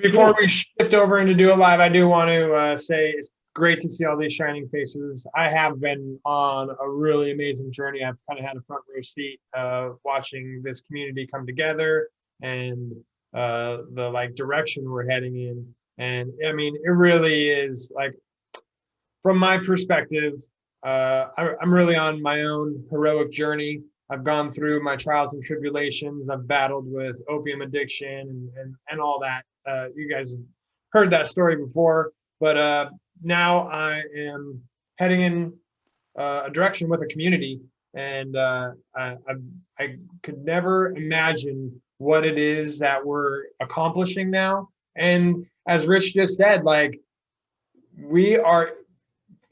Before we shift over into Do It Live, I do want to say it's great to see all these shining faces. I have been on a really amazing journey. I've kind of had a front row seat watching this community come together and the like direction we're heading in. And I mean, it really is like, from my perspective, I'm really on my own heroic journey. I've gone through my trials and tribulations. I've battled with opium addiction and all that. You guys have heard that story before, but now I am heading in a direction with a community, and I could never imagine what it is that we're accomplishing now. And as Rich just said, like we are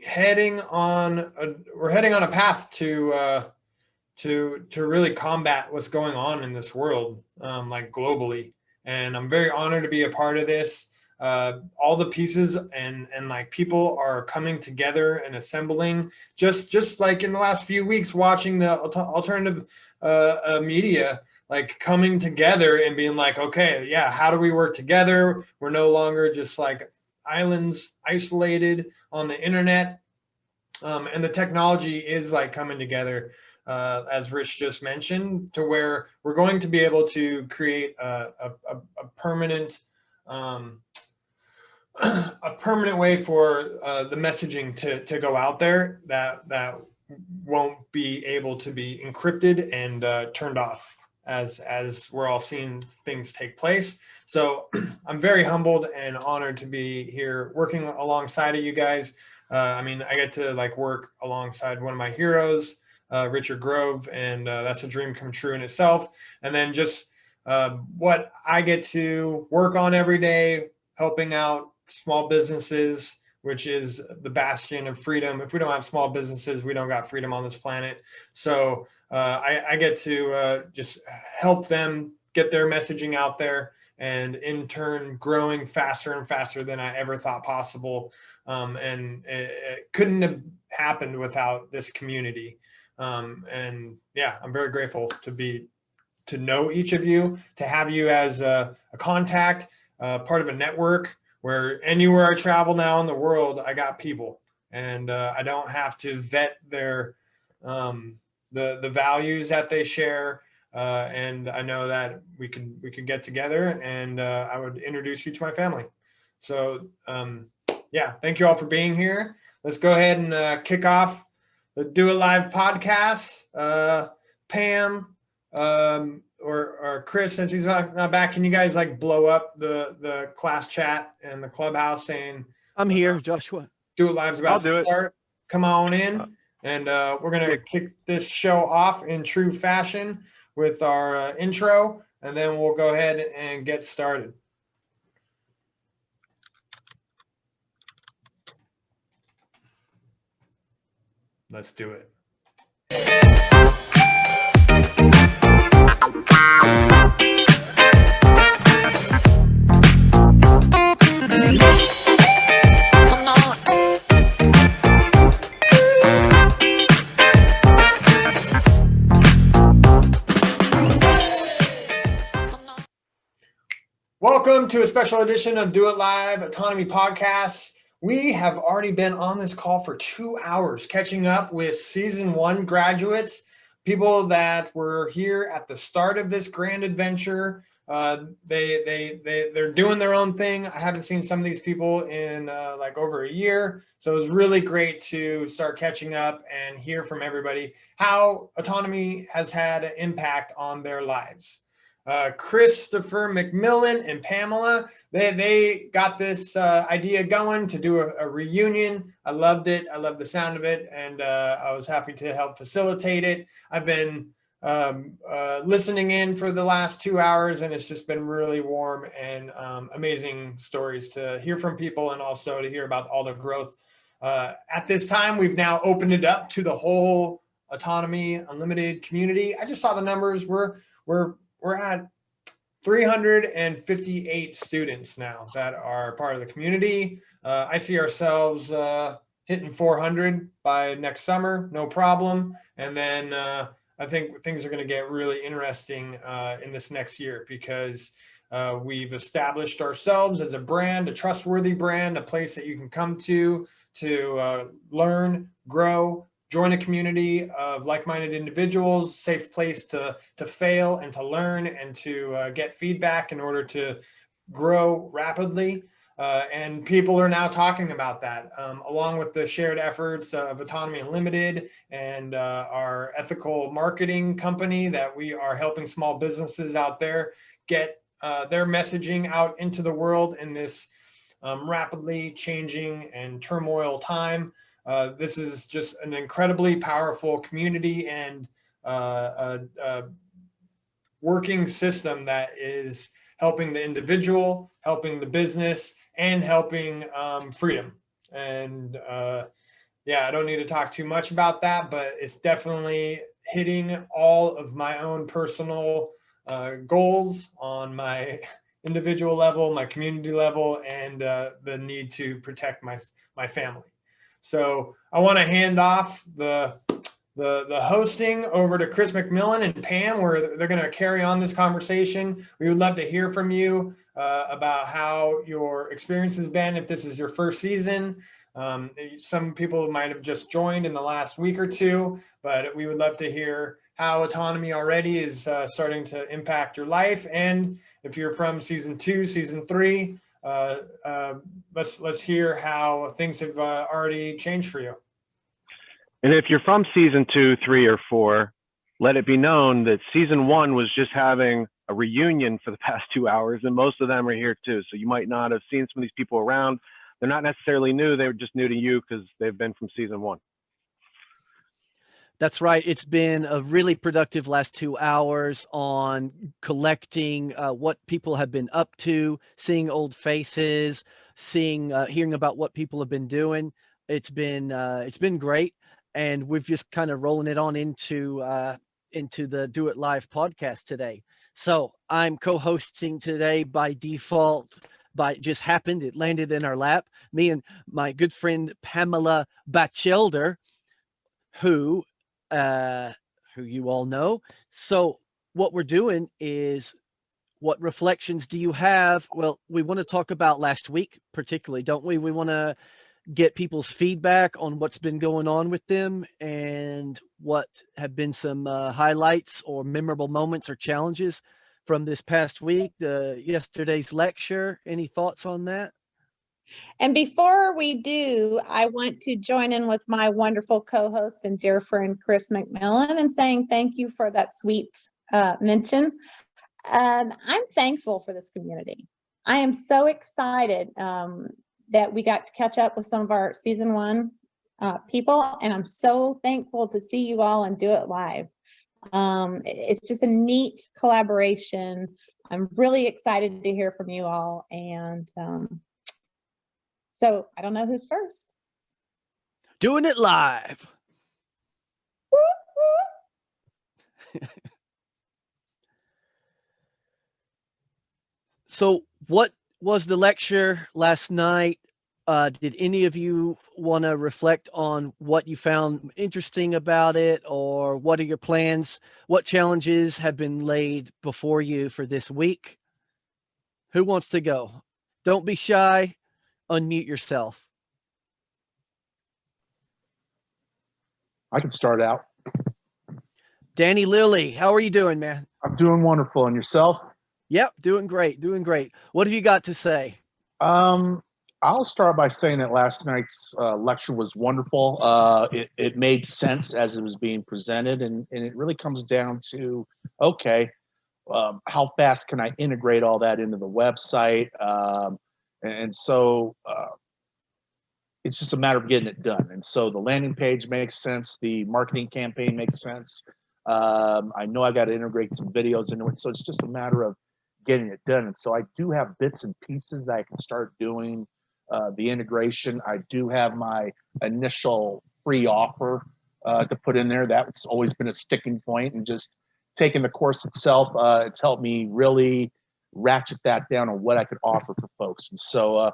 we're heading on a path to really combat what's going on in this world, like globally. And I'm very honored to be a part of this. All the pieces and like people are coming together and assembling, just like in the last few weeks, watching the alternative media like coming together and being like, okay, yeah, how do we work together? We're no longer just like islands isolated on the internet. And the technology is like coming together, as Rich just mentioned, to where we're going to be able to create a permanent a permanent way for the messaging to go out there that won't be able to be encrypted and turned off as we're all seeing things take place. So I'm very humbled and honored to be here working alongside of you guys. I mean, I get to like work alongside one of my heroes, Richard Grove, and that's a dream come true in itself. And then just what I get to work on every day, helping out small businesses, which is the bastion of freedom. If we don't have small businesses, we don't got freedom on this planet. So I get to just help them get their messaging out there, and in turn growing faster and faster than I ever thought possible. And it couldn't have happened without this community. And yeah, I'm very grateful to know each of you, to have you as a contact, part of a network where anywhere I travel now in the world, I got people, and I don't have to vet their the values that they share. And I know that we could get together, and I would introduce you to my family. So yeah, thank you all for being here. Let's go ahead and kick off the Do It Live podcast. Pam or Chris, since he's not back, can you guys like blow up the class chat and the clubhouse saying I'm here, Joshua. Do It Live's about I'll do to it. start? Come on in, and we're gonna kick this show off in true fashion with our intro, and then we'll go ahead and get started. Let's do it. Welcome to a special edition of Do It Live Autonomy Podcast. We have already been on this call for 2 hours, catching up with season 1 graduates, people that were here at the start of this grand adventure. They're doing their own thing. I haven't seen some of these people in like over a year. So it was really great to start catching up and hear from everybody how autonomy has had an impact on their lives. Christopher McMillan and Pamela, they got this idea going to do a reunion. I loved it. I loved the sound of it, and I was happy to help facilitate it. I've been listening in for the last 2 hours, and it's just been really warm and amazing stories to hear from people, and also to hear about all the growth. At this time, we've now opened it up to the whole Autonomy Unlimited community. I just saw the numbers. We're at 358 students now that are part of the community. I see ourselves hitting 400 by next summer, no problem. And then I think things are going to get really interesting in this next year, because We've established ourselves as a brand, a trustworthy brand, a place that you can come to learn, grow, join a community of like-minded individuals, safe place to fail and to learn and to get feedback in order to grow rapidly. And people are now talking about that, along with the shared efforts of Autonomy Unlimited and our ethical marketing company that we are helping small businesses out there get their messaging out into the world in this rapidly changing and turmoil time. This is just an incredibly powerful community and working system that is helping the individual, helping the business, and helping freedom. And yeah, I don't need to talk too much about that, but it's definitely hitting all of my own personal goals on my individual level, my community level, and the need to protect my family. So I want to hand off the hosting over to Chris McMillan and Pam, where they're going to carry on this conversation. We would love to hear from you about how your experience has been. If this is your first season, some people might have just joined in the last week or two, but we would love to hear how autonomy already is starting to impact your life. And if you're from season 2, season 3, let's hear how things have already changed for you. And if you're from season 2, 3, or 4, let it be known that season 1 was just having a reunion for the past 2 hours, and most of them are here too. So you might not have seen some of these people around. They're not necessarily new. They were just new to you because they've been from season 1. That's right. It's been a really productive last 2 hours on collecting what people have been up to, seeing old faces, hearing about what people have been doing. It's been great. And we've just kind of rolling it on into the Do It Live podcast today. So I'm co-hosting today by default, just happened. It landed in our lap. Me and my good friend Pamela Batchelder, who you all know. So what we're doing is, what reflections do you have? Well, we want to talk about last week particularly, don't we? We want to get people's feedback on what's been going on with them and what have been some highlights or memorable moments or challenges from this past week, yesterday's lecture. Any thoughts on that? And before we do, I want to join in with my wonderful co-host and dear friend, Chris McMillan, and saying thank you for that sweet mention. And I'm thankful for this community. I am so excited that we got to catch up with some of our season 1 people, and I'm so thankful to see you all and Do It Live. It's just a neat collaboration. I'm really excited to hear from you all, and so I don't know who's first. Doing it live. Woo, woo. So what was the lecture last night? Did any of you want to reflect on what you found interesting about it, or what are your plans? What challenges have been laid before you for this week? Who wants to go? Don't be shy. Unmute yourself. I can start out. Danny Lilly, how are you doing, man? I'm doing wonderful. And yourself? Yep, doing great, doing great. What have you got to say? I'll start by saying that last night's lecture was wonderful. It made sense as it was being presented, and it really comes down to, okay, how fast can I integrate all that into the website? And so it's just a matter of getting it done. And so the landing page makes sense. The marketing campaign makes sense. I know I got to integrate some videos into it. So it's just a matter of getting it done. And so I do have bits and pieces that I can start doing the integration. I do have my initial free offer to put in there. That's always been a sticking point, and just taking the course itself, it's helped me really ratchet that down on what I could offer for folks. And so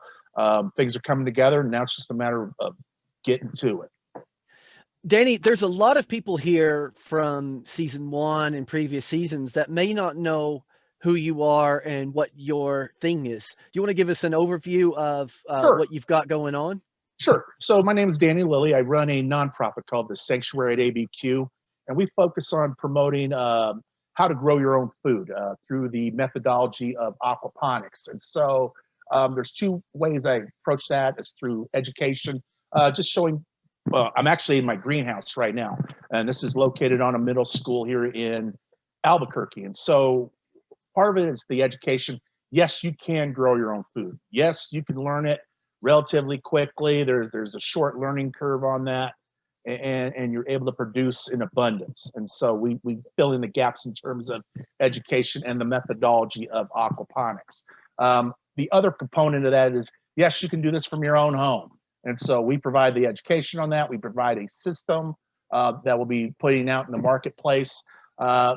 things are coming together, and now it's just a matter of getting to it. Danny, there's a lot of people here from season 1 and previous seasons that may not know who you are and what your thing is. Do you want to give us an overview of Sure. what you've got going on? Sure. So my name is Danny Lilly. I run a nonprofit called the Sanctuary at ABQ, and we focus on promoting how to grow your own food through the methodology of aquaponics. And so there's two ways I approach that. It's through education, just showing. Well, I'm actually in my greenhouse right now, and this is located on a middle school here in Albuquerque. And so part of it is the education. Yes, you can grow your own food. Yes, you can learn it relatively quickly. There's a short learning curve on that, and you're able to produce in abundance. And so we fill in the gaps in terms of education and the methodology of aquaponics. The other component of that is, yes, you can do this from your own home. And so we provide the education on that. We provide a system that will be putting out in the marketplace.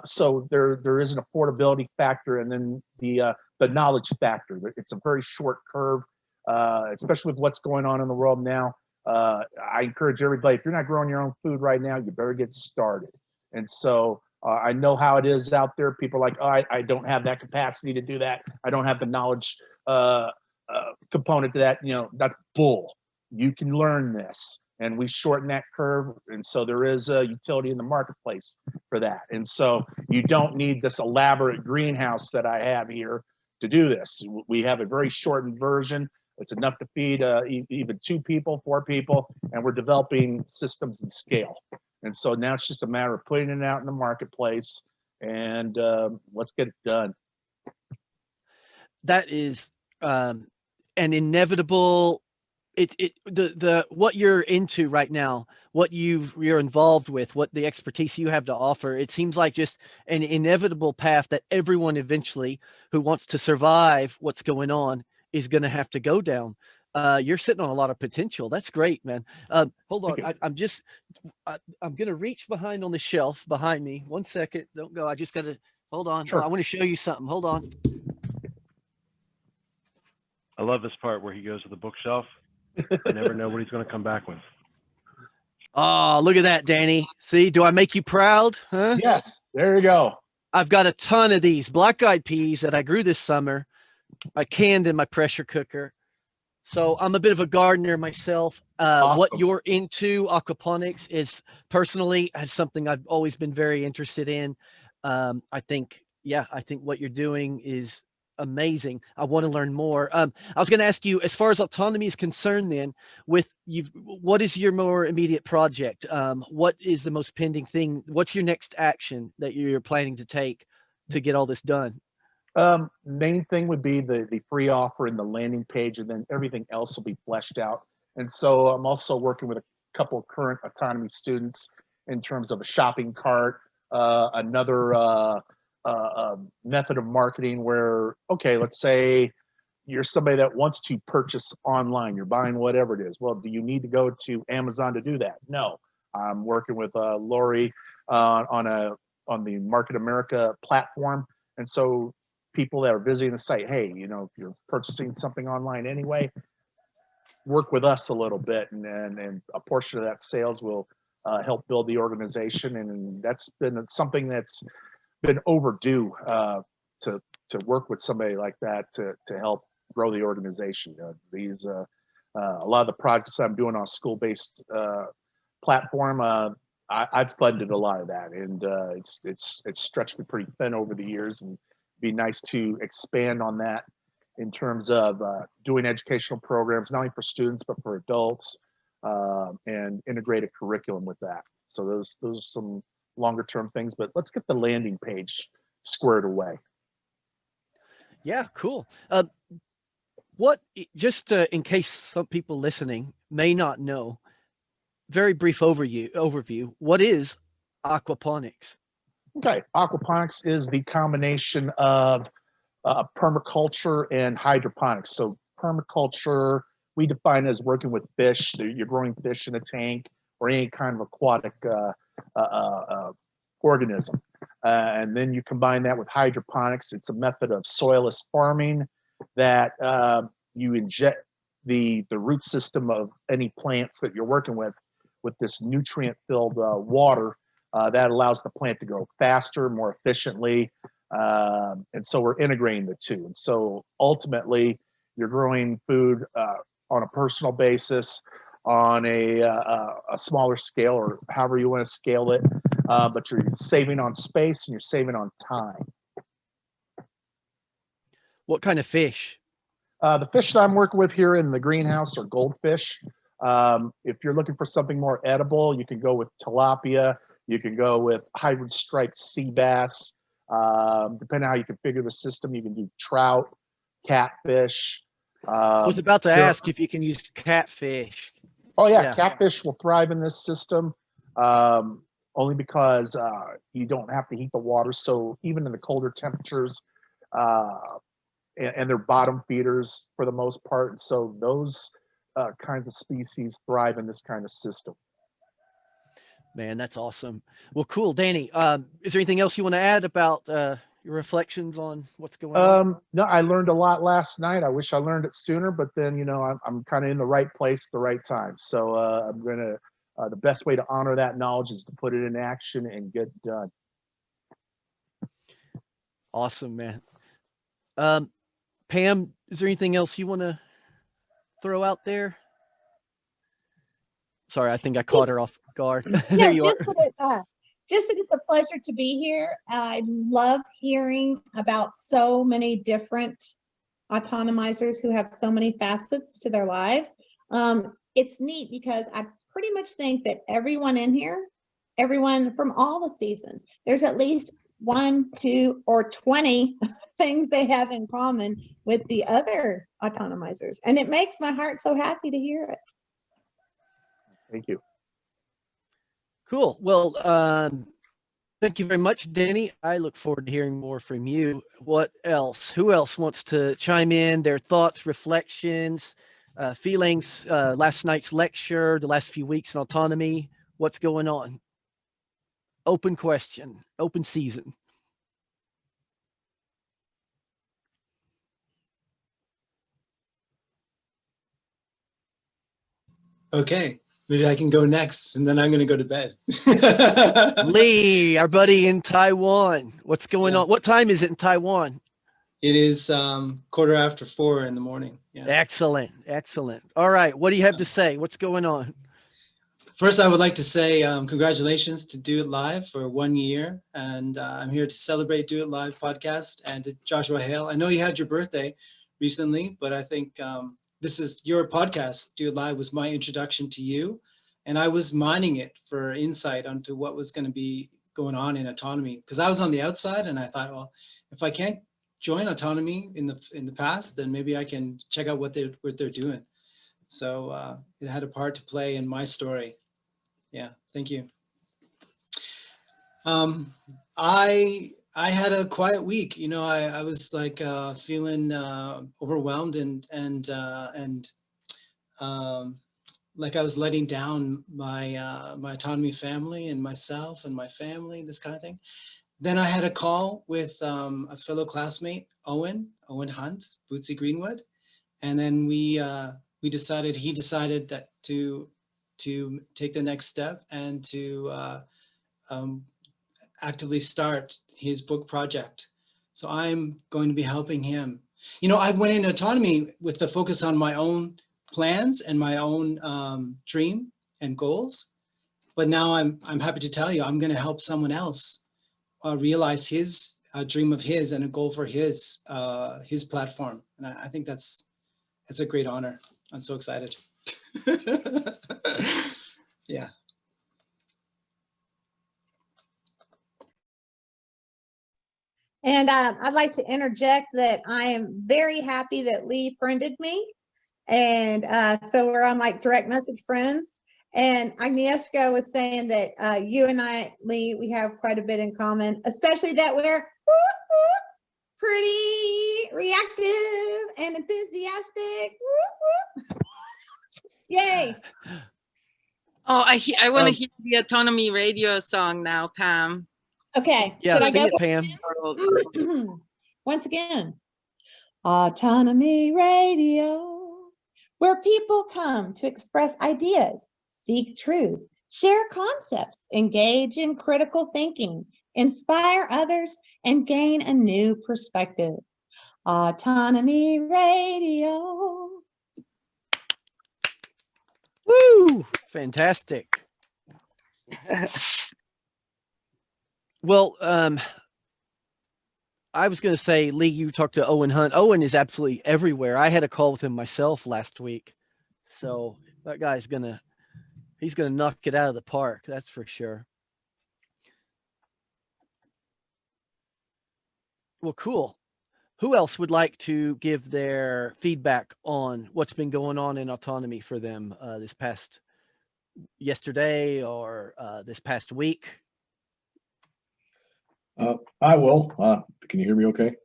So there is an affordability factor, and then the knowledge factor. It's a very short curve, especially with what's going on in the world now. I encourage everybody, if you're not growing your own food right now, you better get started. And so I know how it is out there. People are like, oh, I don't have that capacity to do that. I don't have the knowledge component to that. You know, that's bull. You can learn this. And we shorten that curve. And so there is a utility in the marketplace for that. And so you don't need this elaborate greenhouse that I have here to do this. We have a very shortened version. It's enough to feed even 2 people, 4 people, and we're developing systems and scale. And so now it's just a matter of putting it out in the marketplace, and let's get it done. That is an inevitable. What you're into right now, what you're involved with, what the expertise you have to offer, it seems like just an inevitable path that everyone eventually who wants to survive what's going on is going to have to go down. You're sitting on a lot of potential. That's great, man. Hold on. I'm going to reach behind on the shelf behind me. 1 second. Don't go. I just got to hold on. Sure. I want to show you something. Hold on. I love this part where he goes to the bookshelf. I never know what he's going to come back with. Oh, look at that, Danny. See, do I make you proud? Huh? Yeah, there you go. I've got a ton of these black-eyed peas that I grew this summer. I canned in my pressure cooker. So I'm a bit of a gardener myself. Awesome. What you're into, aquaponics, is personally something I've always been very interested in. I think what you're doing is amazing. I want to learn more. I was going to ask you, as far as autonomy is concerned, then, what is your more immediate project? What is the most pending thing? What's your next action that you're planning to take to get all this done? Main thing would be the free offer and the landing page, and then everything else will be fleshed out. And so I'm also working with a couple of current autonomy students in terms of a shopping cart, another method of marketing where, okay, let's say you're somebody that wants to purchase online, you're buying whatever it is. Well, do you need to go to Amazon to do that? No. I'm working with Lori on the Market America platform. And so people that are visiting the site, hey, you know, if you're purchasing something online anyway, work with us a little bit, and a portion of that sales will help build the organization. And that's been something that's been overdue to work with somebody like that to help grow the organization. A lot of the projects I'm doing on a school-based platform, I've funded a lot of that, and it's stretched me pretty thin over the years, and it'd be nice to expand on that in terms of doing educational programs, not only for students but for adults, and integrate a curriculum with that. So those are some longer term things, but let's get the landing page squared away. Yeah, cool. Just in case some people listening may not know, very brief overview, what is aquaponics? Okay, aquaponics is the combination of permaculture and hydroponics. So permaculture, we define as working with fish. You're growing fish in a tank or any kind of aquatic organism. And then you combine that with hydroponics. It's a method of soilless farming that you inject the root system of any plants that you're working with this nutrient-filled water that allows the plant to grow faster, more efficiently, And so we're integrating the two. And so ultimately, you're growing food on a personal basis, on a smaller scale, or however you want to scale it, but you're saving on space and you're saving on time. What kind of fish? The fish that I'm working with here in the greenhouse are goldfish. If you're looking for something more edible, you can go with tilapia. You can go with hybrid striped sea bass. Depending on how you configure the system, you can do trout, catfish. I was about to ask if you can use catfish. Oh yeah, Yeah. catfish will thrive in this system, only because you don't have to heat the water. So even in the colder temperatures, and they're bottom feeders for the most part. So those kinds of species thrive in this kind of system. Man, that's awesome. Well, cool. Danny, is there anything else you want to add about your reflections on what's going on? No, I learned a lot last night. I wish I learned it sooner, but then, I'm kind of in the right place at the right time. So I'm going to, the best way to honor that knowledge is to put it in action and get done. Awesome, man. Pam, is there anything else you want to throw out there? Sorry, I think I caught her off guard. There you are. Just that it's a pleasure to be here. I love hearing about so many different autonomizers who have so many facets to their lives. It's neat because I pretty much think that everyone in here, everyone from all the seasons, there's at least 1, 2, or 20 things they have in common with the other autonomizers. And it makes my heart so happy to hear it. Thank you. Cool. Well, thank you very much, Danny. I look forward to hearing more from you. What else? Who else wants to chime in their thoughts, reflections, feelings, last night's lecture, the last few weeks in autonomy? What's going on? Open question, open season. Okay, maybe I can go next, and then I'm going to go to bed. Lee, our buddy in Taiwan. What's going on? What time is it in Taiwan? It is 4:15 in the morning. Yeah. Excellent, excellent. All right, what do you have to say? What's going on? First, I would like to say congratulations to Do It Live for 1 year. And I'm here to celebrate Do It Live podcast. And to Joshua Hale, I know you had your birthday recently, but I think this is your podcast. Do It Live was my introduction to you. And I was mining it for insight onto what was going to be going on in autonomy. Because I was on the outside and I thought, well, if I can't join autonomy in the past, then maybe I can check out what they're doing. So it had a part to play in my story. Yeah, thank you. I had a quiet week. You know, I was like feeling overwhelmed and like I was letting down my my autonomy family and myself and my family, this kind of thing. Then I had a call with a fellow classmate, Owen Hunt, Bootsy Greenwood, and then he decided that to take the next step and to actively start his book project. So I'm going to be helping him. You know, I went into autonomy with the focus on my own plans and my own dream and goals. But now I'm happy to tell you, I'm going to help someone else realize his dream of his and a goal for his platform. And I think that's a great honor. I'm so excited. Yeah. And I'd like to interject that I am very happy that Lee friended me. And so we're on like direct message friends. And Agnieszka was saying that you and I, Lee, we have quite a bit in common, especially that we're pretty reactive and enthusiastic. Yay. Oh, I want to hear the Autonomy Radio song now, Pam. Okay. Yeah, should sing I it, Pam. Once again, Autonomy Radio, where people come to express ideas, seek truth, share concepts, engage in critical thinking, inspire others, and gain a new perspective. Autonomy Radio. Woo! Fantastic. Well, I was going to say, Lee, you talked to Owen Hunt. Owen is absolutely everywhere. I had a call with him myself last week. So that guy's he's going to knock it out of the park. That's for sure. Well, cool. Who else would like to give their feedback on what's been going on in autonomy for them this past yesterday or this past week? I will. Can you hear me okay?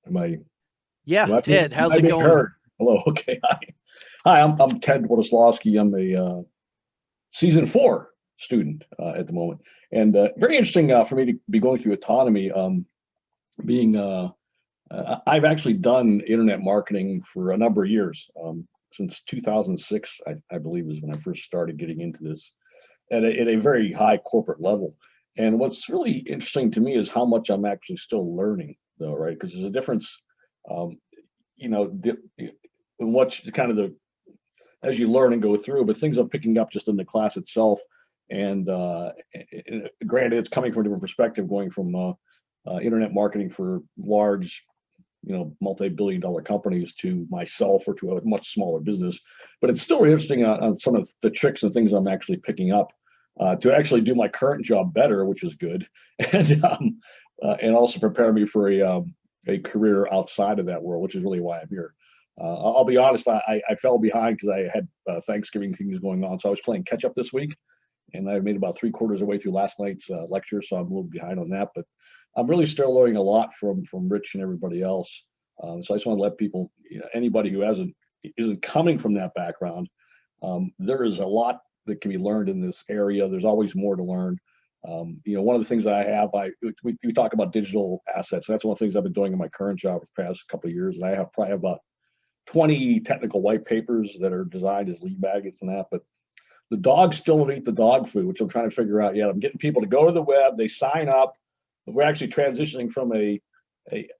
Am I? Yeah, Ted, how's it going? Heard? Hello. Okay. Hi. I'm Ted Wodosławski. I'm a season 4 student at the moment, and very interesting for me to be going through autonomy. I've actually done internet marketing for a number of years. Since 2006, I believe is when I first started getting into this at a very high corporate level. And what's really interesting to me is how much I'm actually still learning, though, right? Because there's a difference, in what kind of as you learn and go through, but things I'm picking up just in the class itself. And granted, it's coming from a different perspective, going from internet marketing for large, multi-billion-dollar companies to myself or to a much smaller business. But it's still interesting on some of the tricks and things I'm actually picking up. To actually do my current job better, which is good, and also prepare me for a career outside of that world, which is really why I'm here. I'll be honest, I fell behind because I had Thanksgiving things going on, so I was playing catch up this week, and I made about 3/4 of the way through last night's lecture, so I'm a little behind on that. But I'm really still learning a lot from Rich and everybody else. So I just want to let people, anybody who isn't coming from that background, there is a lot that can be learned in this area. There's always more to learn. One of the things I have, we talk about digital assets. That's one of the things I've been doing in my current job for the past couple of years. And I have probably about 20 technical white papers that are designed as lead magnets and that, but the dogs still don't eat the dog food, which I'm trying to figure out yet. I'm getting people to go to the web, they sign up. We're actually transitioning from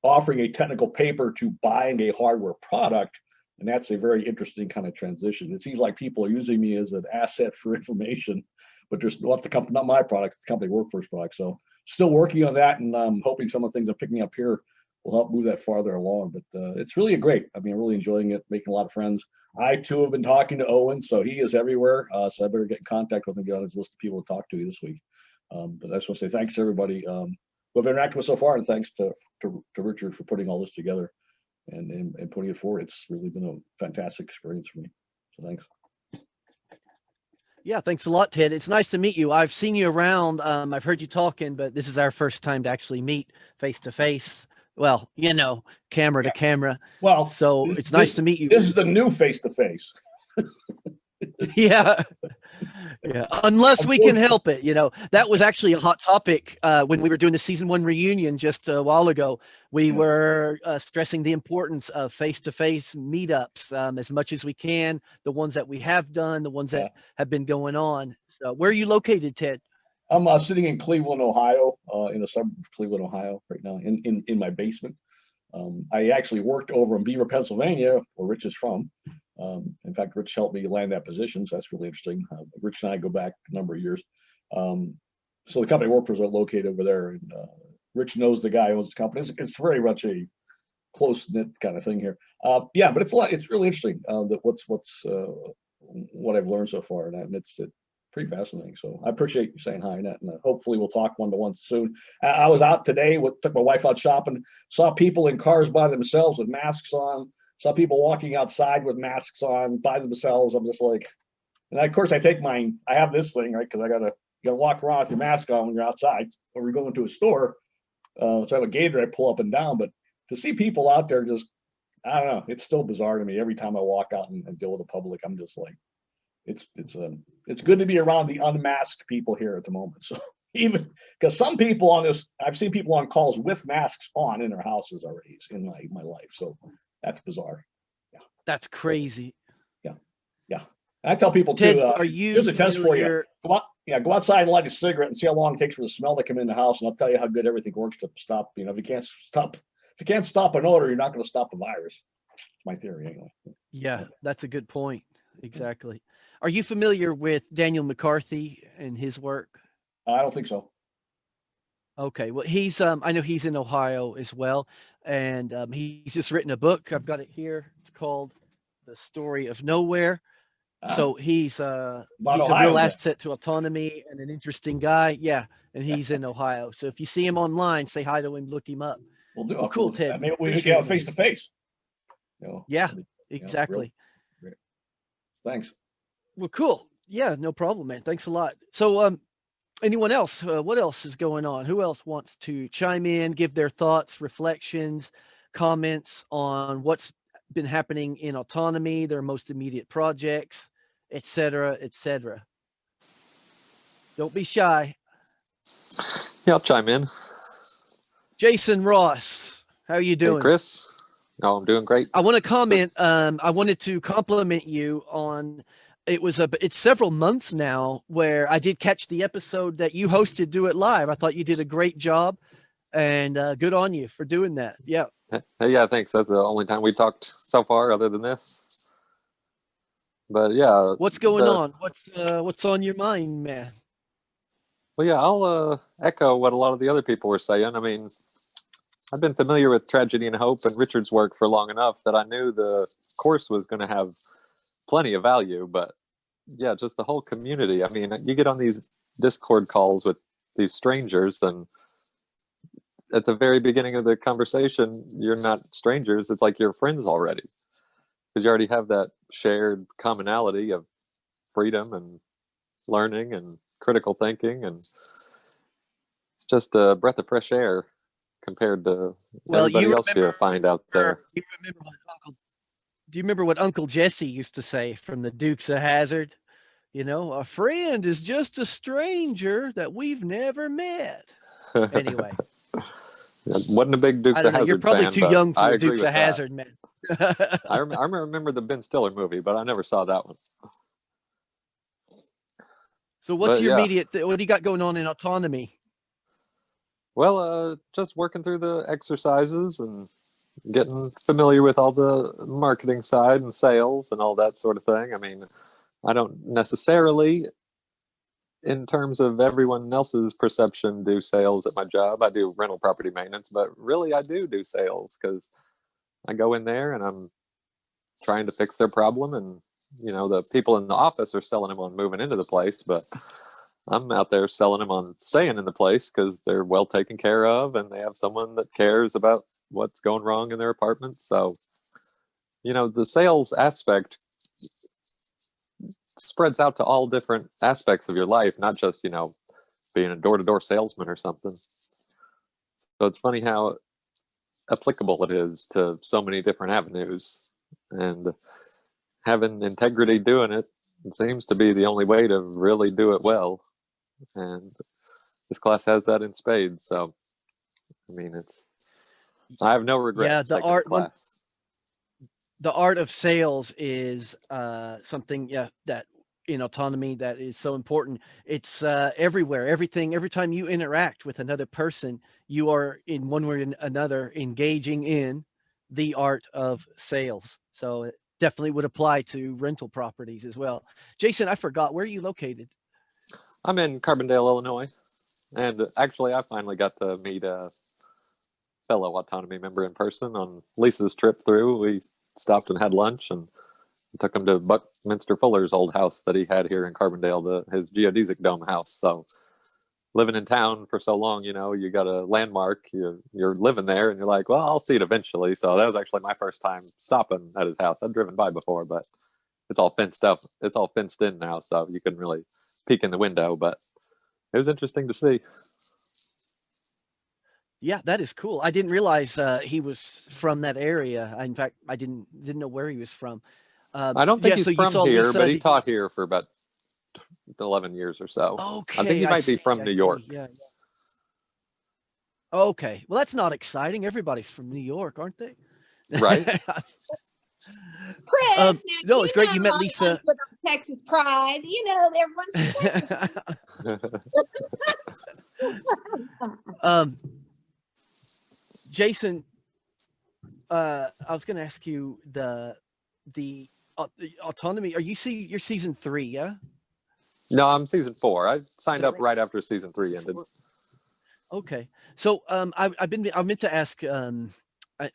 offering a technical paper to buying a hardware product. And that's a very interesting kind of transition. It seems like people are using me as an asset for information, but there's not my product, the company Workforce product. So still working on that, and I'm hoping some of the things I'm picking up here will help move that farther along. But it's really great. I'm really enjoying it, making a lot of friends. I too have been talking to Owen, so he is everywhere. So I better get in contact with him, get on his list of people to talk to this week. But I just want to say thanks to everybody who have interacted with so far, and thanks to Richard for putting all this together. And putting it forward. It's really been a fantastic experience for me. So thanks. Yeah, thanks a lot, Ted. It's nice to meet you. I've seen you around. I've heard you talking, but this is our first time to actually meet face to face. Well, camera to camera. Well, so it's nice to meet you. This is the new face to face. Yeah. Unless we can help it. That was actually a hot topic when we were doing the season 1 reunion just a while ago. We were stressing the importance of face-to-face meetups as much as we can, the ones that we have done, the ones that have been going on. So where are you located, Ted? I'm sitting in Cleveland, Ohio, in a suburb of Cleveland, Ohio right now, in my basement. I actually worked over in Beaver, Pennsylvania, where Rich is from. In fact, Rich helped me land that position, so that's really interesting. Rich and I go back a number of years. So the company I work for is located over there, and Rich knows the guy who owns the company. It's very much a close-knit kind of thing here. But it's really interesting that what I've learned so far, and it's pretty fascinating. So I appreciate you saying hi, Annette, and hopefully we'll talk one-to-one soon. I was out today, took my wife out shopping, saw people in cars by themselves with masks on. Saw people walking outside with masks on by themselves. I'm just like, and of course I have this thing, right? Because I gotta walk around with your mask on when you're outside, or we're going to a store. So I have a gator I pull up and down, but to see people out there just, I don't know, it's still bizarre to me. Every time I walk out and deal with the public, I'm just like, it's good to be around the unmasked people here at the moment. So even because some people on this, I've seen people on calls with masks on in their houses already in my life. So that's bizarre. Yeah. That's crazy. Yeah. I tell people Ted, too. are you here's a test for you. Come on. Yeah, go outside and light a cigarette and see how long it takes for the smell to come in the house, and I'll tell you how good everything works to stop. You know, if you can't stop an odor, you're not going to stop a virus. It's my theory, anyway. Yeah, that's a good point. Exactly. Are you familiar with Daniel McCarthy and his work? I don't think so. Okay, well, he's I know he's in Ohio as well, and he's just written a book. I've got it here. It's called The Story of Nowhere. So he's a Ohio, real then. asset to autonomy and an interesting guy. Yeah, and he's in Ohio. So if you see him online, say hi to him, look him up. We'll do. Well, cool, Ted. Maybe we Appreciate can it, have face to face. Yeah, exactly. Great. Thanks. Well, cool. Yeah, no problem, man. Thanks a lot. So, anyone else? What else is going on? Who else wants to chime in, give their thoughts, reflections, comments on what's been happening in autonomy, their most immediate projects, et cetera, et cetera? Don't be shy. Yeah, I'll chime in. Jason Ross, how are you doing? Hey, Chris. Oh, I'm doing great. I want to comment. I wanted to compliment you on. It's several months now where I did catch the episode that you hosted. Do It Live. I thought you did a great job, and good on you for doing that. Yeah. Hey, yeah, thanks. That's the only time we talked so far, other than this. But yeah. What's going on? What's on your mind, man? Well, yeah, I'll echo what a lot of the other people were saying. I mean, I've been familiar with Tragedy and Hope and Richard's work for long enough that I knew the course was going to have plenty of value. But yeah, just the whole community. I mean, you get on these Discord calls with these strangers, and at the very beginning of the conversation, you're not strangers. It's like you're friends already, because you already have that shared commonality of freedom and learning and critical thinking, and it's just a breath of fresh air compared to everybody else you find out there. Do you remember what Uncle Jesse used to say from the Dukes of Hazzard? You know, a friend is just a stranger that we've never met. Anyway. Wasn't a big Dukes of Hazzard fan. You're probably too young for the Dukes of Hazzard, man. I remember the Ben Stiller movie, but I never saw that one. So what's your immediate, what do you got going on in autonomy? Well, just working through the exercises and getting familiar with all the marketing side and sales and all that sort of thing. I mean, I don't necessarily, in terms of everyone else's perception, do sales at my job. I do rental property maintenance, but really I do sales, because I go in there and I'm trying to fix their problem, and you know, the people in the office are selling them on moving into the place, but I'm out there selling them on staying in the place because they're well taken care of and they have someone that cares about what's going wrong in their apartment. So, you know, the sales aspect spreads out to all different aspects of your life, not just, you know, being a door-to-door salesman or something. So it's funny how applicable it is to so many different avenues, and having integrity doing it seems to be the only way to really do it well. And this class has that in spades. So, I mean, I have no regrets. Yeah, the art of sales is something, that in autonomy that is so important. It's everywhere. Every time you interact with another person, you are in one way or another engaging in the art of sales. So it definitely would apply to rental properties as well. Jason, I forgot, where are you located? I'm in Carbondale, Illinois. And actually, I finally got to meet a fellow autonomy member in person on Lisa's trip through. We stopped and had lunch and took him to Buckminster Fuller's old house that he had here in Carbondale, his geodesic dome house. So living in town for so long, you know, you got a landmark, you're living there, and you're like, well, I'll see it eventually. So that was actually my first time stopping at his house. I'd driven by before, but it's all fenced up. It's all fenced in now, so you couldn't really peek in the window, but it was interesting to see. Yeah, that is cool. I didn't realize he was from that area. In fact, I didn't know where he was from. I don't think he's from here, but he taught here for about 11 years or so. Okay, I think he might be from New York. Yeah. Okay, well, that's not exciting. Everybody's from New York, aren't they? Right. Chris, now no, you it's great know you met I'm Lisa. once with Texas pride. You know, everyone's from Texas. Jason, I was going to ask you the autonomy. Are you're season 3? Yeah. No, I'm season 4. I signed up Right. right after season 3 ended. Okay. So I meant to ask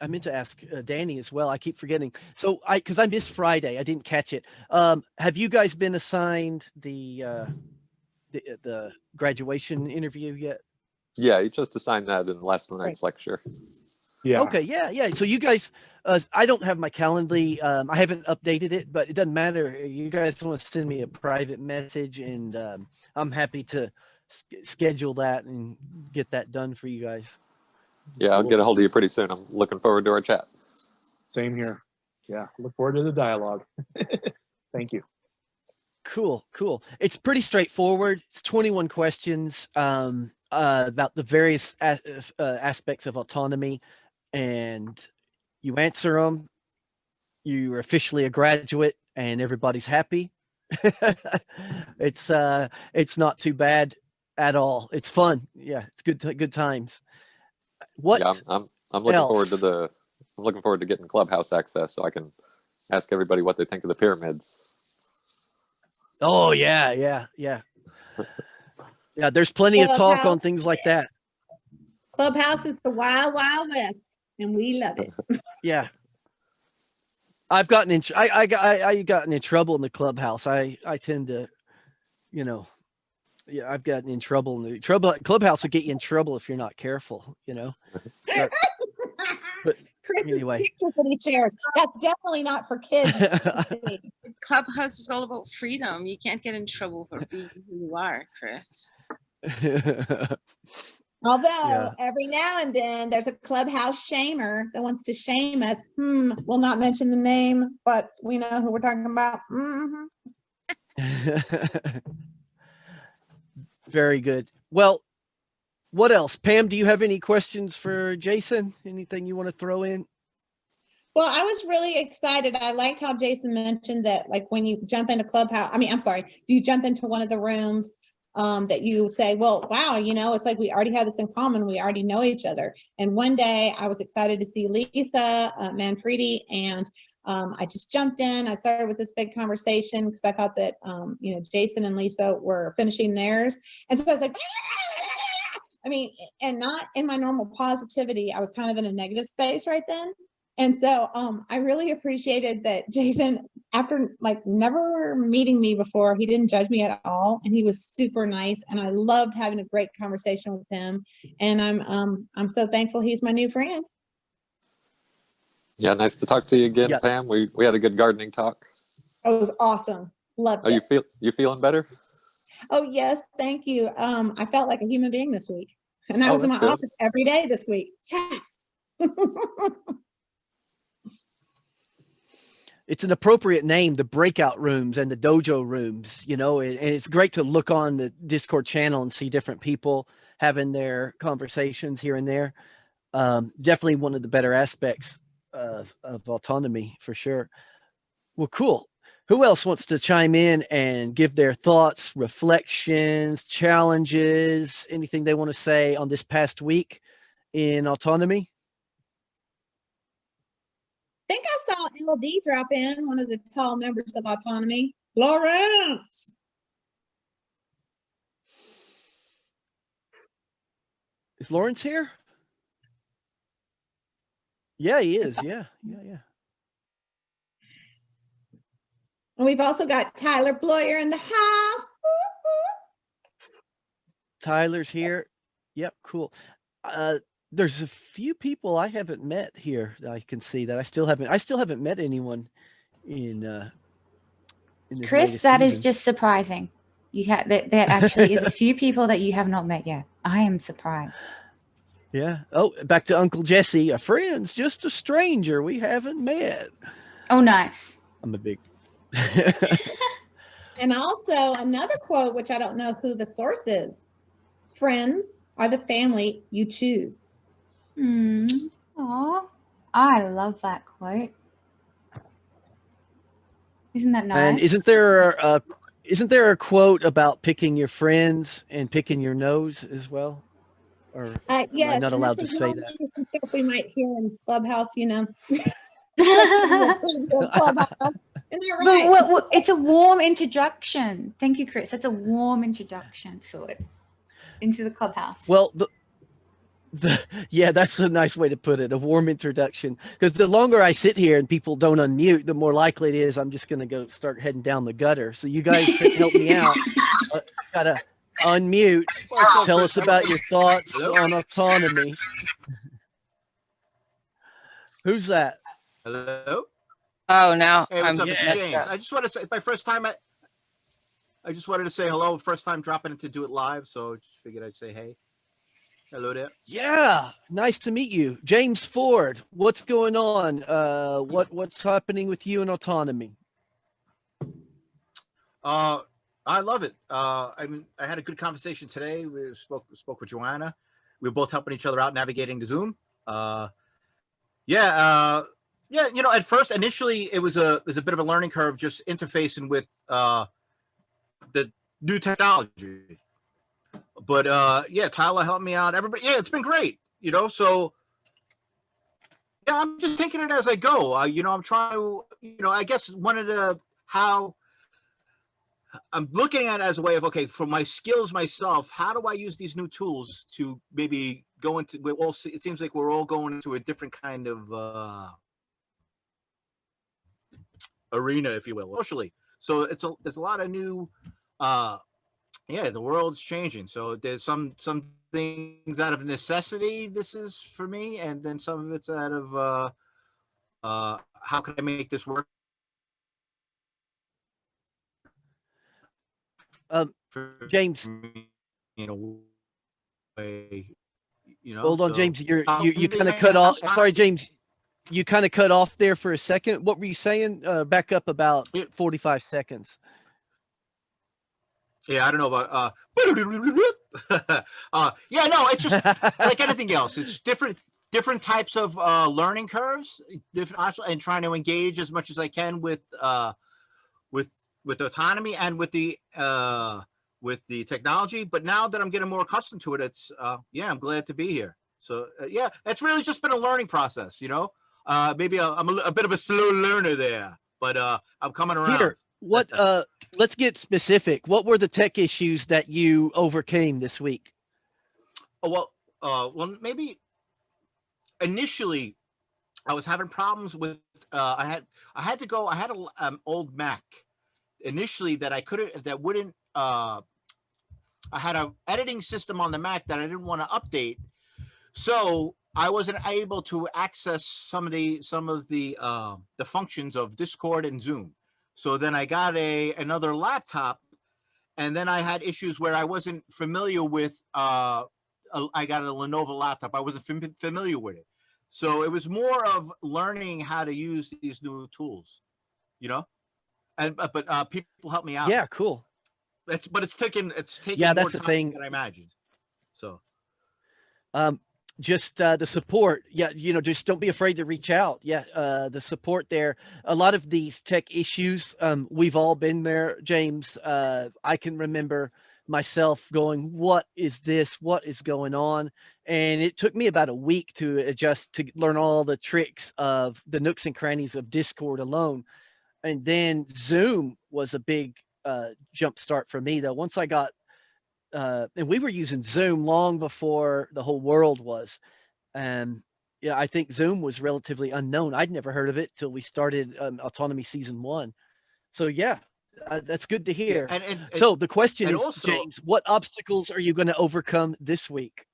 I meant to ask Danny as well. I keep forgetting. So because I missed Friday, I didn't catch it. Have you guys been assigned the graduation interview yet? Yeah, you just assigned that in last night's lecture. Yeah. Okay. Yeah. So you guys, I don't have my Calendly. I haven't updated it, but it doesn't matter. You guys want to send me a private message, and I'm happy to schedule that and get that done for you guys. Yeah, I'll get a hold of you pretty soon. I'm looking forward to our chat. Same here. Yeah. Look forward to the dialogue. Thank you. Cool. It's pretty straightforward. It's 21 questions about the various aspects of autonomy, and you answer them. You're officially a graduate, and everybody's happy. It's not too bad at all. It's fun. Yeah, it's good times. What? Yeah, I'm looking forward to I'm looking forward to getting Clubhouse access so I can ask everybody what they think of the pyramids. Oh yeah. Yeah, there's plenty of talk on things like that. Clubhouse is the wild, wild west, and we love it. Yeah. I've gotten in I gotten in trouble in the Clubhouse. I tend to, I've gotten in trouble in the Clubhouse will get you in trouble if you're not careful, But Chris's anyway. pictures that he shares. That's definitely not for kids. Clubhouse is all about freedom. You can't get in trouble for being who you are, Chris. Although every now and then there's a Clubhouse shamer that wants to shame us. We'll not mention the name, but we know who we're talking about. Very good. Well, what else? Pam, do you have any questions for Jason? Anything you want to throw in? Well, I was really excited. I liked how Jason mentioned that, like, when you jump into Clubhouse, you jump into one of the rooms that you say, well, wow, it's like we already have this in common. We already know each other. And one day I was excited to see Lisa Manfredi, and I just jumped in. I started with this big conversation because I thought that, Jason and Lisa were finishing theirs. And so I was like, and not in my normal positivity. I was kind of in a negative space right then. And so I really appreciated that Jason, after never meeting me before, he didn't judge me at all, and he was super nice. And I loved having a great conversation with him. And I'm so thankful he's my new friend. Yeah, nice to talk to you again, Pam. We had a good gardening talk. It was awesome. Loved it. You feeling better? Oh yes, thank you. I felt like a human being this week, and I was in my office every day this week. Yes. It's an appropriate name, the breakout rooms and the dojo rooms, and it's great to look on the Discord channel and see different people having their conversations here and there. Definitely one of the better aspects of autonomy, for sure. Well, cool. Who else wants to chime in and give their thoughts, reflections, challenges, anything they want to say on this past week in autonomy? I think I saw LD drop in, one of the tall members of autonomy. Lawrence. Is Lawrence here? Yeah, he is. Yeah. And we've also got Tyler Bloyer in the house. Tyler's here. Yep, cool. There's a few people I haven't met here that I can see that I still haven't met anyone in this Chris, that is season. just surprising. There actually is a few people that you have not met yet. I am surprised. Yeah. Oh, back to Uncle Jesse. A friend's just a stranger we haven't met. Oh, nice. I'm a big. And also another quote, which I don't know who the source is. Friends are the family you choose. Aw, I love that quote. Isn't that nice? And isn't there a quote about picking your friends and picking your nose as well? Or am I Yes, not and allowed to this is say not that? some stuff we might hear in Clubhouse, you know. But Clubhouse. Isn't that right? it's a warm introduction. Thank you, Chris. That's a warm introduction, Philip, into the Clubhouse. Well, yeah, that's a nice way to put it. A warm introduction. Because the longer I sit here and people don't unmute, the more likely it is I'm just going to go start heading down the gutter. So you guys help me out. Gotta unmute. Tell us about your thoughts on autonomy. Who's that? Hello. Oh, now Hey, what's I'm up? It's messed James. up. I just want to say my first time. I just wanted to say hello. First time dropping in to do it live, so just figured I'd say hey. Hello there. Yeah, nice to meet you, James Ford. What's going on? What's happening with you and autonomy? I love it. I mean, I had a good conversation today. We spoke with Joanna. We were both helping each other out navigating the Zoom. Yeah. You know, at first, initially, it was a bit of a learning curve, just interfacing with the new technology. But yeah, Tyler helped me out. Everybody, yeah, it's been great. You know, so yeah, I'm just taking it as I go. You know, I'm trying to, you know, I guess how I'm looking at it as a way of, okay, for my skills myself, how do I use these new tools to maybe go into, it seems like we're all going into a different kind of arena, if you will, socially. So there's a lot of new, yeah, the world's changing. So there's some things out of necessity. This is for me. And then some of it's out of, how can I make this work? James, in a way, you know. hold on, so, James. You kind of cut off. Sorry, James. You kind of cut off there for a second. What were you saying? Back up about 45 seconds. Yeah, I don't know about yeah, no, it's just like anything else. It's different types of learning curves, and trying to engage as much as I can with autonomy and with the technology. But now that I'm getting more accustomed to it, it's yeah, I'm glad to be here. So yeah, it's really just been a learning process, you know. Maybe I'm a bit of a slow learner there, but I'm coming around. Here, let's get specific. What were the tech issues that you overcame this week? Oh, well, maybe initially I was having problems with I had an old Mac initially that I had an editing system on the Mac that I didn't want to update, so I wasn't able to access some of the functions of Discord and Zoom. So then I got another laptop, and then I had issues where I wasn't familiar with. I got a Lenovo laptop. I wasn't familiar with it, so it was more of learning how to use these new tools, you know. And but people help me out. Yeah, cool. It's taking yeah, that's more the time thing than I imagined. So. Just the support. Yeah, you know, just don't be afraid to reach out. Yeah, the support there. A lot of these tech issues, we've all been there, James. I can remember myself going, what is this? What is going on? And it took me about a week to adjust, to learn all the tricks of the nooks and crannies of Discord alone. And then Zoom was a big jump start for me, though. Once I got and we were using Zoom long before the whole world was. And yeah, I think Zoom was relatively unknown. I'd never heard of it till we started Autonomy Season 1. So yeah, that's good to hear. Yeah, so the question is, also, James, what obstacles are you going to overcome this week?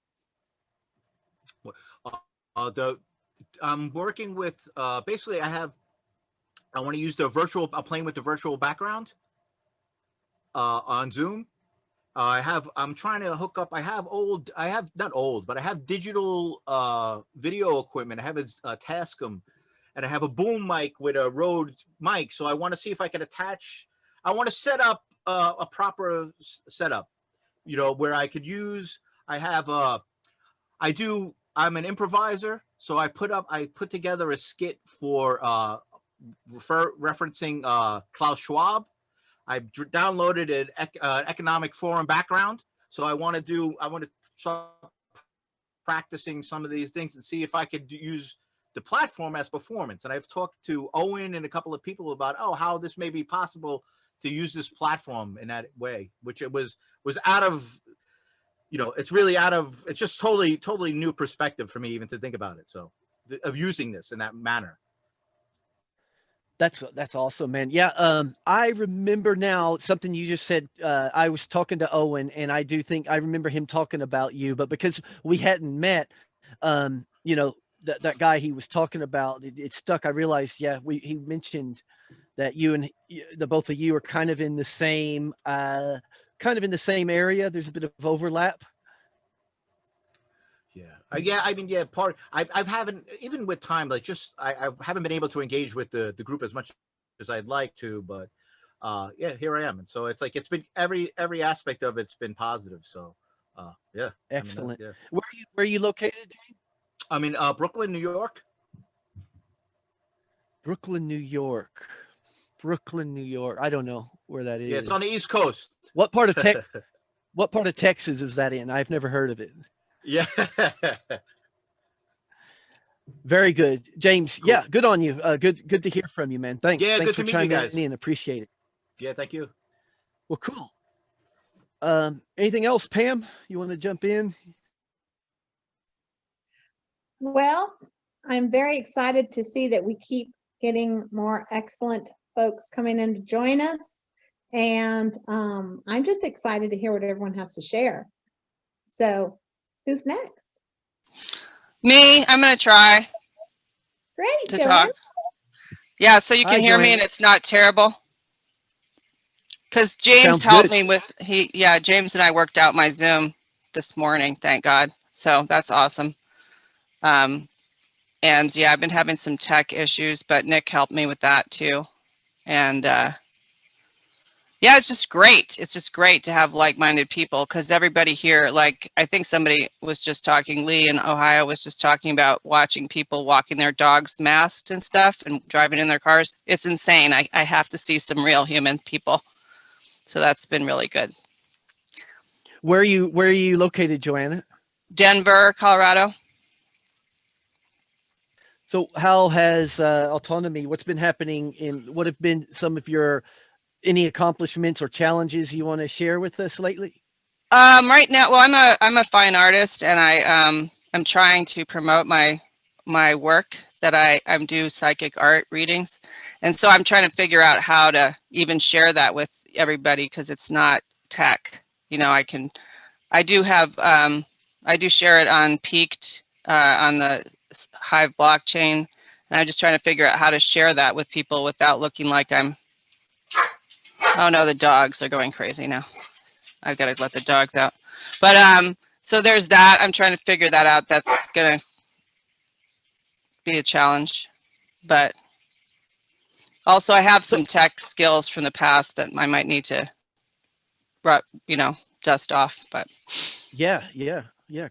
I'm working with basically I want to use I'm playing with the virtual background on Zoom. I'm trying to hook up. I have digital video equipment. I have a Tascam, and I have a boom mic with a Rode mic. So I want to see if I can I want to set up a proper setup, you know, where I could use. I'm an improviser, so I put together a skit for referencing Klaus Schwab. I downloaded an economic forum background. So I want to start practicing some of these things and see if I could use the platform as performance. And I've talked to Owen and a couple of people about, how this may be possible to use this platform in that way, which it was out of, it's just totally new perspective for me even to think about it. So of using this in that manner. That's awesome, man. Yeah. I remember now something you just said. I was talking to Owen, and I do think I remember him talking about you, but because we hadn't met, that guy he was talking about, it stuck. I realized, he mentioned that you and the both of you are kind of in the same area. There's a bit of overlap. I haven't, even with time, like I haven't been able to engage with the group as much as I'd like to, but here I am. And so it's like, it's been every aspect of it's been positive. So Excellent. Where are you located, James? I'm in Brooklyn, New York. Brooklyn, New York. I don't know where that is. Yeah, it's on the East Coast. What part of Texas is that in? I've never heard of it. Yeah. Very good, James. Cool. Yeah, good on you. Good to hear from you, man. Thanks. Yeah, Thanks good for to meet chiming you guys. in. Appreciate it. Yeah, thank you. Well, cool. Anything else, Pam? You want to jump in? Well, I'm very excited to see that we keep getting more excellent folks coming in to join us. And I'm just excited to hear what everyone has to share. So who's next? Me, I'm going to try Great, to talk. Yeah, so you can hear me and it's not terrible. Because James helped me with, James and I worked out my Zoom this morning, thank God. So that's awesome. And I've been having some tech issues, but Nick helped me with that too. And it's just great. It's just great to have like-minded people, because everybody here, like, I think somebody was just talking, Lee in Ohio was just talking about watching people walking their dogs masked and stuff and driving in their cars. It's insane. I have to see some real human people. So that's been really good. Where are you located, Joanna? Denver, Colorado. So how has autonomy, what's been happening what have been some of any accomplishments or challenges you want to share with us lately? Right now, well, I'm a fine artist, and I'm trying to promote my work that I do psychic art readings. And so I'm trying to figure out how to even share that with everybody, because it's not tech. I do share it on Peaked, on the Hive blockchain. And I'm just trying to figure out how to share that with people without looking like oh no, the dogs are going crazy now. I've got to let the dogs out. But so there's that. I'm trying to figure that out. That's going to be a challenge. But also I have some tech skills from the past that I might need to, dust off. But yeah,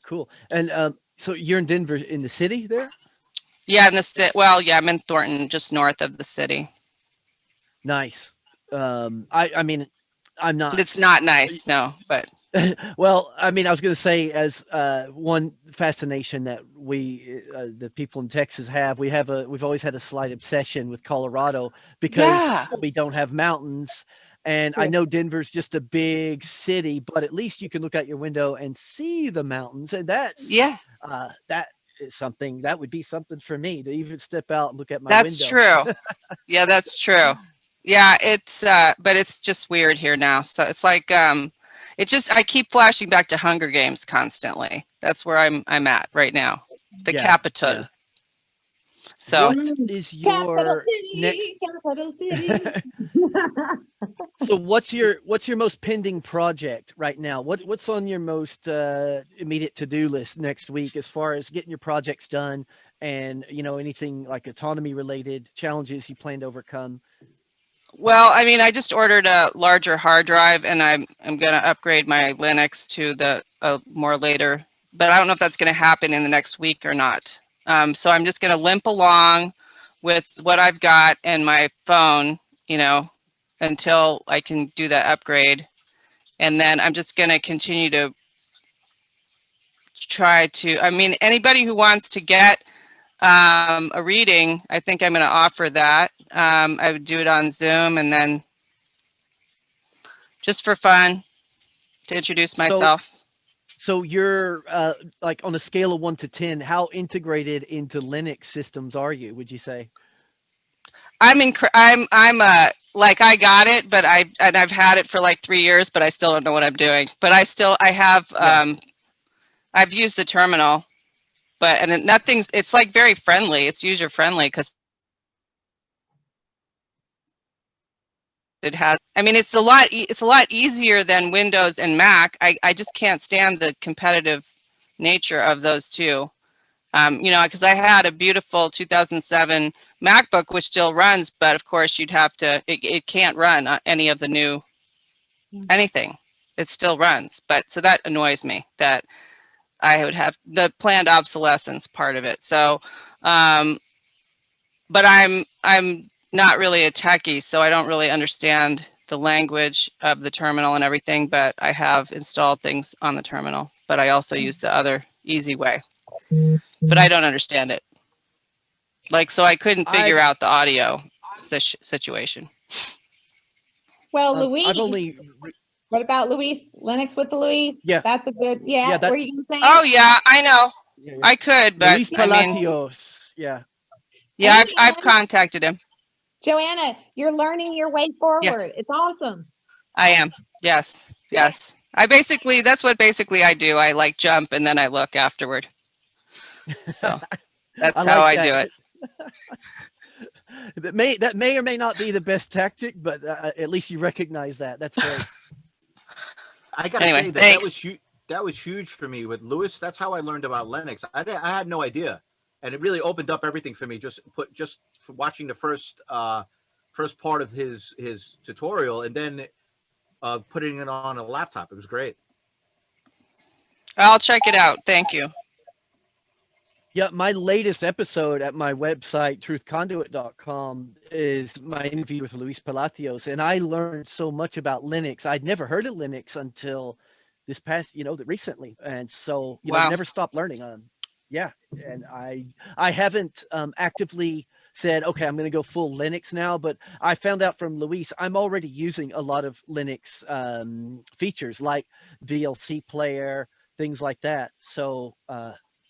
cool. And so you're in Denver, in the city there? Yeah, I'm in Thornton, just north of the city. Nice. I mean, I'm not. It's not nice, no, but. Well, I mean, I was going to say, as one fascination that the people in Texas have, we've always had a slight obsession with Colorado, because we don't have mountains. And I know Denver's just a big city, but at least you can look out your window and see the mountains. And that is something that would be something for me to even step out and look at my window. That's true. Yeah, that's true. Yeah, but it's just weird here now. So it's like, I keep flashing back to Hunger Games constantly. That's where I'm at right now. The Capitol. Yeah. So what is your capital city. So what's your most pending project right now? What's on your most immediate to-do list next week, as far as getting your projects done, and anything like autonomy related challenges you plan to overcome? Well, I mean, I just ordered a larger hard drive, and I'm going to upgrade my Linux to the more later, but I don't know if that's going to happen in the next week or not. So I'm just going to limp along with what I've got and my phone, you know, until I can do that upgrade. And then I'm just going to continue to try to, I mean, anybody who wants to get a reading, I think I'm going to offer that. I would do it on Zoom, and then just for fun to introduce myself. So you're like on a scale of 1 to 10, how integrated into Linux systems are you, would you say? I'm like, I got it, but I've had it for like 3 years, but I still don't know what I'm doing. But I have, I've used the terminal, but, it's like very friendly. It's user friendly because it has, I mean, it's a lot easier than Windows and Mac. I just can't stand the competitive nature of those two. You know, because I had a beautiful 2007 MacBook, which still runs, but of course you'd have to, it can't run any of the new, anything. It still runs, but so that annoys me that I would have the planned obsolescence part of it. So, but I'm not really a techie, so I don't really understand the language of the terminal and everything, but I have installed things on the terminal, but I also use the other easy way. But I don't understand it. Like, so I couldn't figure out the audio situation. Well, Luis, what about Luis? Linux with the Luis? Yeah. That's a good, yeah. Were you gonna say Oh it? yeah, I know. Yeah. I could, but Luis I mean, Palacios, yeah. Yeah, I've contacted him. Joanna, you're learning your way forward. It's awesome. I am. Yes. Yes. That's what basically I do. I like jump and then I look afterward. So that's how I do it. That may or may not be the best tactic, but at least you recognize that. That's great. I gotta say that was huge for me with Lewis. That's how I learned about Linux. I had no idea, and it really opened up everything for me. Just for watching the first part of his tutorial, and then putting it on a laptop. It was great. I'll check it out. Thank you. Yeah, my latest episode at my website, truthconduit.com, is my interview with Luis Palacios. And I learned so much about Linux. I'd never heard of Linux until this past, recently. And so, Wow. I never stopped learning. Yeah. And I haven't actively said, okay, I'm going to go full Linux now. But I found out from Luis, I'm already using a lot of Linux features like VLC player, things like that. So,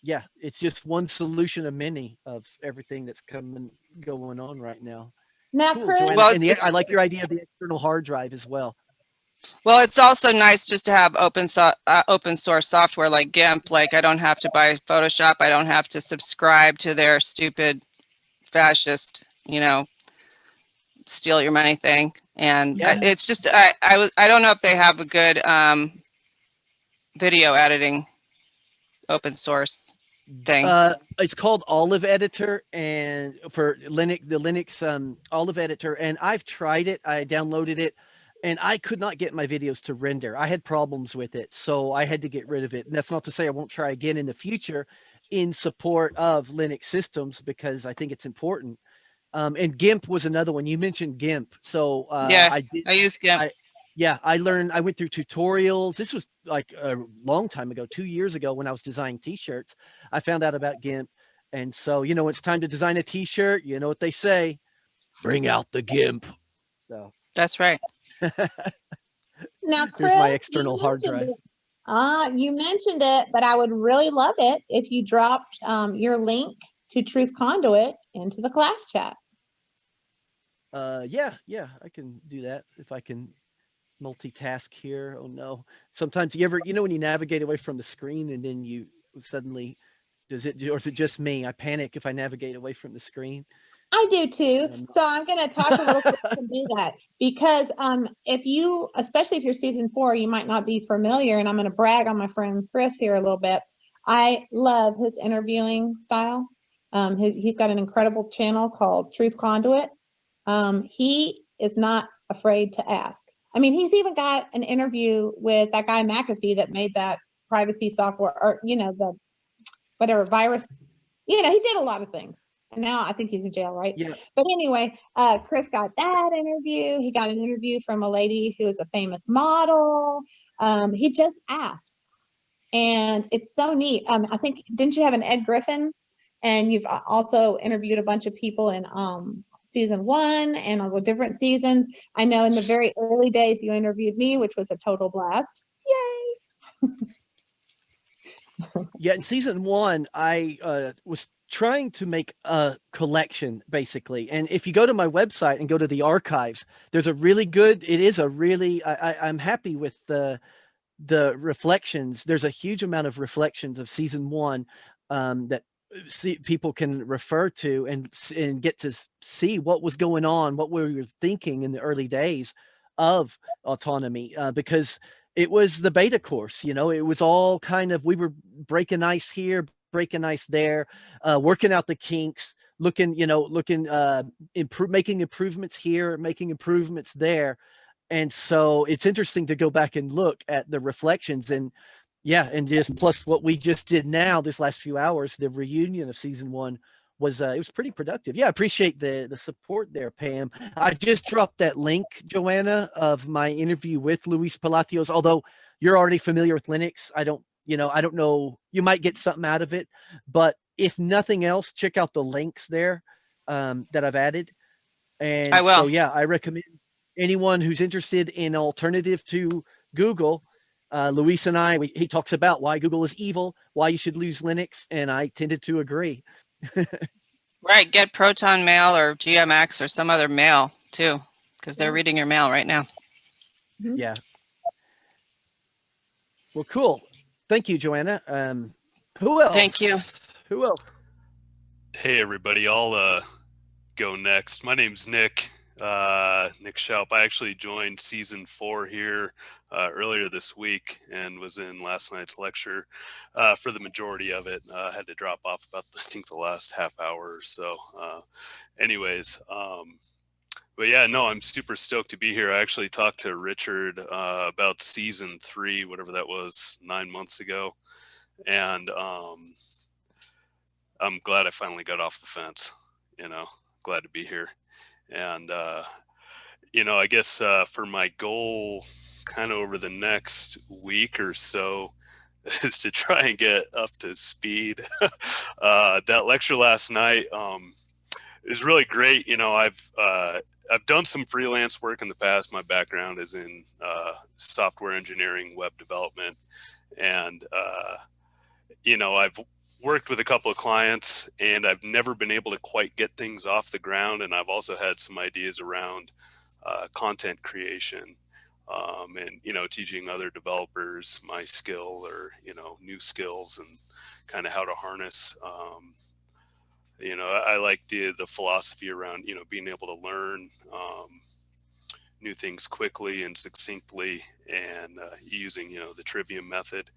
yeah, it's just one solution of many of everything that's going on right now. Now, Cool, Chris, Joanna. Well, And I like your idea of the external hard drive as well. Well, it's also nice just to have open source software like GIMP. Like, I don't have to buy Photoshop. I don't have to subscribe to their stupid fascist, steal your money thing. And it's just, I don't know if they have a good video editing open source thing. It's called Olive Editor, and for Linux, the Linux Olive Editor, and I've tried it. I downloaded it, and I could not get my videos to render. I had problems with it, so I had to get rid of it. And that's not to say I won't try again in the future in support of Linux systems, because I think it's important. And GIMP was another one. You mentioned GIMP, so I use GIMP. I went through tutorials. This was like a long time ago, 2 years ago, when I was designing t-shirts. I found out about GIMP. And so, it's time to design a t-shirt. You know what they say, bring out the GIMP. So that's right. Now, Chris, here's my external hard drive. You mentioned it, but I would really love it if you dropped your link to Truth Conduit into the class chat. Yeah, I can do that if I can multitask here. Oh no. Sometimes when you navigate away from the screen and then you suddenly, or is it just me? I panic if I navigate away from the screen. I do too. So I'm going to talk a little bit and do that, because especially if you're season 4, you might not be familiar, and I'm going to brag on my friend Chris here a little bit. I love his interviewing style. He's got an incredible channel called Truth Conduit. He is not afraid to ask. I mean, he's even got an interview with that guy McAfee that made that privacy software, or the whatever virus. He did a lot of things. And now I think he's in jail, right? Yeah. But anyway, Chris got that interview. He got an interview from a lady who is a famous model. He just asked, and it's so neat. I think, didn't you have an Ed Griffin? And you've also interviewed a bunch of people in season 1 and on the different seasons. I know in the very early days you interviewed me, which was a total blast. Yay! Yeah, in season 1, I was trying to make a collection, basically. And if you go to my website and go to the archives, there's a really good, it is a really, I'm happy with the reflections. There's a huge amount of reflections of season 1 that people can refer to and get to see what was going on, what we were thinking in the early days of autonomy, because it was the beta course. You know, it was all kind of, we were breaking ice here, breaking ice there, working out the kinks, looking, making improvements here, making improvements there. And so it's interesting to go back and look at the reflections, and yeah, and just plus what we just did now, this last few hours, the reunion of season 1 was, it was pretty productive. Yeah, I appreciate the support there, Pam. I just dropped that link, Joanna, of my interview with Luis Palacios. Although you're already familiar with Linux, I don't know, you might get something out of it, but if nothing else, check out the links there that I've added. And I will. so, yeah, I recommend anyone who's interested in alternative to Google. Luis and he talks about why Google is evil, why you should use Linux, and I tended to agree. Right, get Proton Mail or GMX or some other mail too, because they're reading your mail right now. Yeah. Well, cool. Thank you, Joanna. Who else? Thank you. Who else? Hey, everybody. I'll go next. My name's Nick. Nick Schaup. I actually joined season 4 here earlier this week and was in last night's lecture for the majority of it. I had to drop off about, I think, the last half hour or so. Anyways, but yeah, no, I'm super stoked to be here. I actually talked to Richard about season 3, whatever that was, 9 months ago. And I'm glad I finally got off the fence, glad to be here. And, I guess for my goal kind of over the next week or so is to try and get up to speed. That lecture last night is really great. I've done some freelance work in the past. My background is in software engineering, web development, and, I've worked with a couple of clients and I've never been able to quite get things off the ground. And I've also had some ideas around content creation and, teaching other developers my skill or, new skills and kind of how to harness. I like the philosophy around, being able to learn new things quickly and succinctly and using, the Trivium method.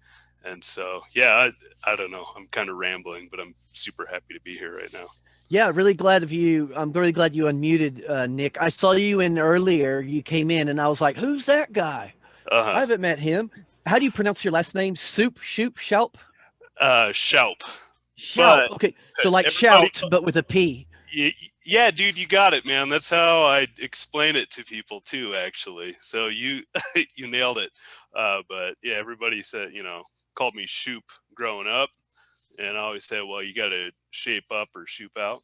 And so, yeah, I don't know. I'm kind of rambling, but I'm super happy to be here right now. Yeah, really glad of you. I'm really glad you unmuted, Nick. I saw you in earlier. You came in, and I was like, "Who's that guy?" I haven't met him. How do you pronounce your last name? Schaup? Schaup. Schaup. Okay, so like shout, but with a P. Yeah, dude, you got it, man. That's how I explain it to people too, actually. So you you nailed it. But yeah, everybody said, called me Shoop growing up. And I always say, well, you got to shape up or shoop out.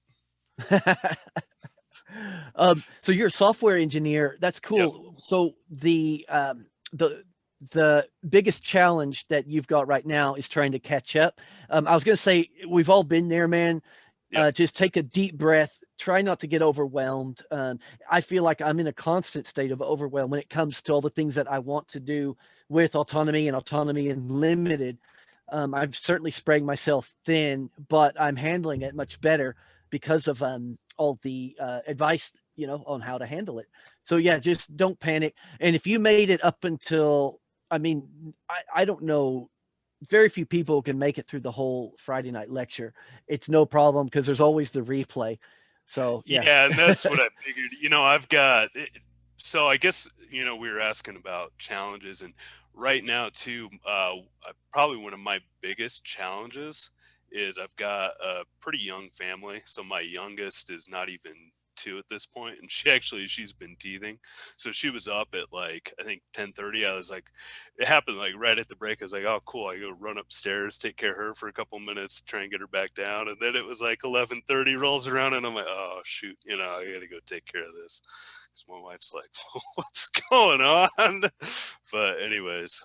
So you're a software engineer. That's cool. Yep. So the biggest challenge that you've got right now is trying to catch up. I was going to say, we've all been there, man. Yep. Just take a deep breath. Try not to get overwhelmed. I feel like I'm in a constant state of overwhelm when it comes to all the things that I want to do with autonomy and autonomy unlimited. I'm certainly spraying myself thin, but I'm handling it much better because of all the advice, on how to handle it. So yeah, just don't panic. And if you made it up until, I don't know, very few people can make it through the whole Friday night lecture. It's no problem because there's always the replay. So yeah, and that's what I figured. I've got. So I guess we were asking about challenges, and right now too, probably one of my biggest challenges is I've got a pretty young family. So my youngest is not even 2 at this point, and she's been teething. So she was up at like, I think 10:30. I was like, it happened like right at the break. I was like, oh cool, I go run upstairs, take care of her for a couple minutes, try and get her back down. And then it was like 11:30 rolls around, and I'm like, oh shoot, I gotta go take care of this, because my wife's like, what's going on? But anyways,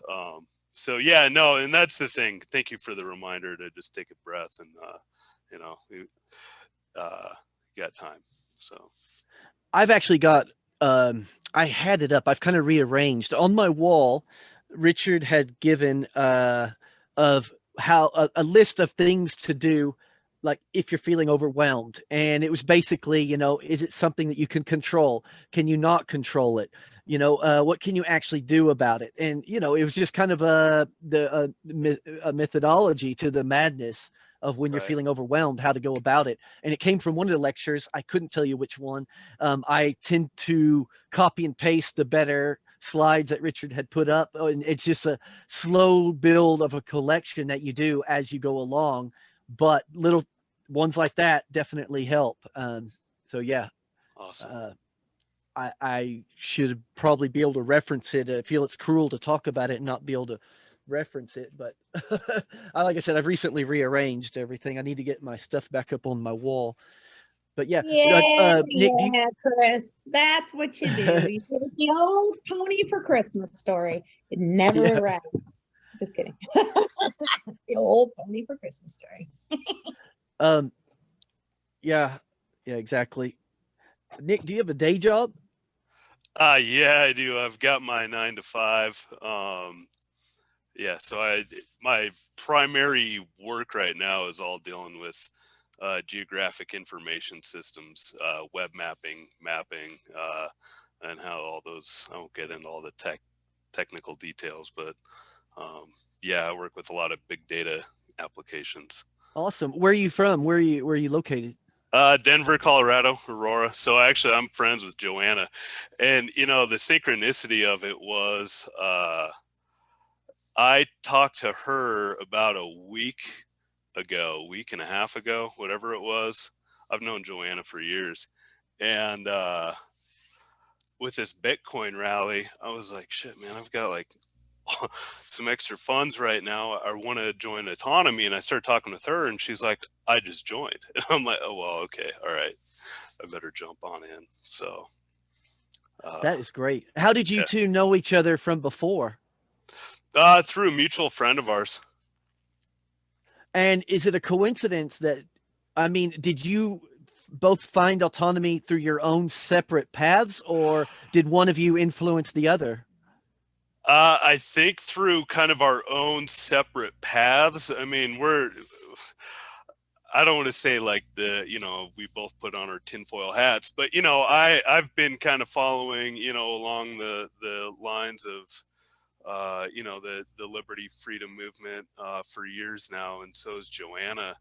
so yeah, no, and that's the thing. Thank you for the reminder to just take a breath, and you got time. So I've actually got, I had it up. I've kind of rearranged on my wall. Richard had given of how a list of things to do, like if you're feeling overwhelmed. And it was basically, is it something that you can control? Can you not control it? What can you actually do about it? And, it was just kind of a methodology to the madness of when you're Right. feeling overwhelmed, how to go about it. And it came from one of the lectures. I couldn't tell you which one. I tend to copy and paste the better slides that Richard had put up. And it's just a slow build of a collection that you do as you go along. But little ones like that definitely help. So yeah. Awesome. I should probably be able to reference it. I feel it's cruel to talk about it and not be able to reference it, but like I said, I've recently rearranged everything. I need to get my stuff back up on my wall. But yeah, Nick, Chris, that's what you do. You do the old pony for Christmas story. It never arrives. Just kidding. The old pony for Christmas story. Yeah, exactly. Nick, do you have a day job? Yeah, I do. I've got my 9 to 5. Yeah, so my primary work right now is all dealing with geographic information systems, web mapping, and how all those, I won't get into all the technical details, but yeah, I work with a lot of big data applications. Awesome. Where are you from? Where are you located? Denver, Colorado, Aurora. So actually I'm friends with Joanna, and the synchronicity of it was, I talked to her about a week and a half ago, whatever it was. I've known Joanna for years. And with this Bitcoin rally, I was like, shit, man, I've got like some extra funds right now. I want to join Autonomy. And I started talking with her, and she's like, I just joined. And I'm like, oh, well, okay. All right. I better jump on in. So that is great. How did you two know each other from before? Through a mutual friend of ours. And is it a coincidence that, did you both find Autonomy through your own separate paths, or did one of you influence the other? I think through kind of our own separate paths. I mean, I don't want to say like we both put on our tinfoil hats, but I've been kind of following, along the lines of, the liberty freedom movement for years now, and so is Joanna.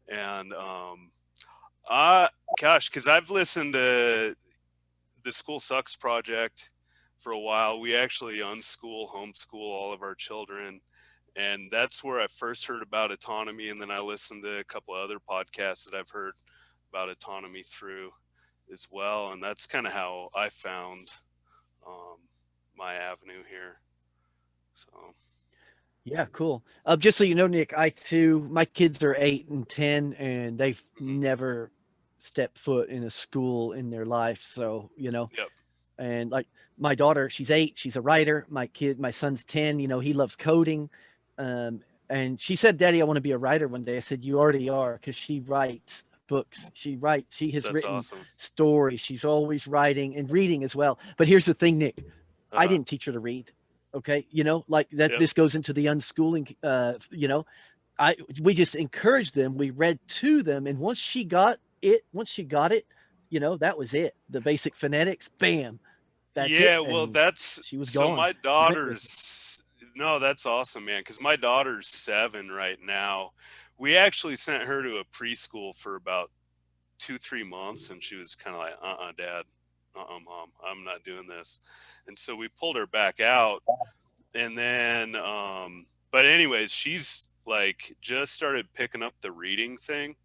And because I've listened to the School Sucks project for a while. We actually homeschool all of our children, and that's where I first heard about Autonomy. And then I listened to a couple of other podcasts that I've heard about Autonomy through as well, and that's kind of how I found my avenue here. So yeah, cool. Just so you know, Nick, my kids are 8 and 10, and they've never stepped foot in a school in their life. So, Yep. And like my daughter, she's 8, she's a writer. My son's 10, he loves coding. And she said, Daddy, I want to be a writer one day. I said, you already are, because she writes books. She has That's written awesome. stories. She's always writing and reading as well. But here's the thing, Nick, I didn't teach her to read. Okay. Like that, This goes into the unschooling, we just encouraged them. We read to them. And once she got it, that was it. The basic phonetics, bam. That's yeah, it. well, that's she was so gone. my daughter's no, that's awesome, man, because my daughter's 7 right now. We actually sent her to a preschool for about 2-3 months, and she was kind of like, Dad, Mom, I'm not doing this. And so we pulled her back out, and then but anyways, she's like just started picking up the reading thing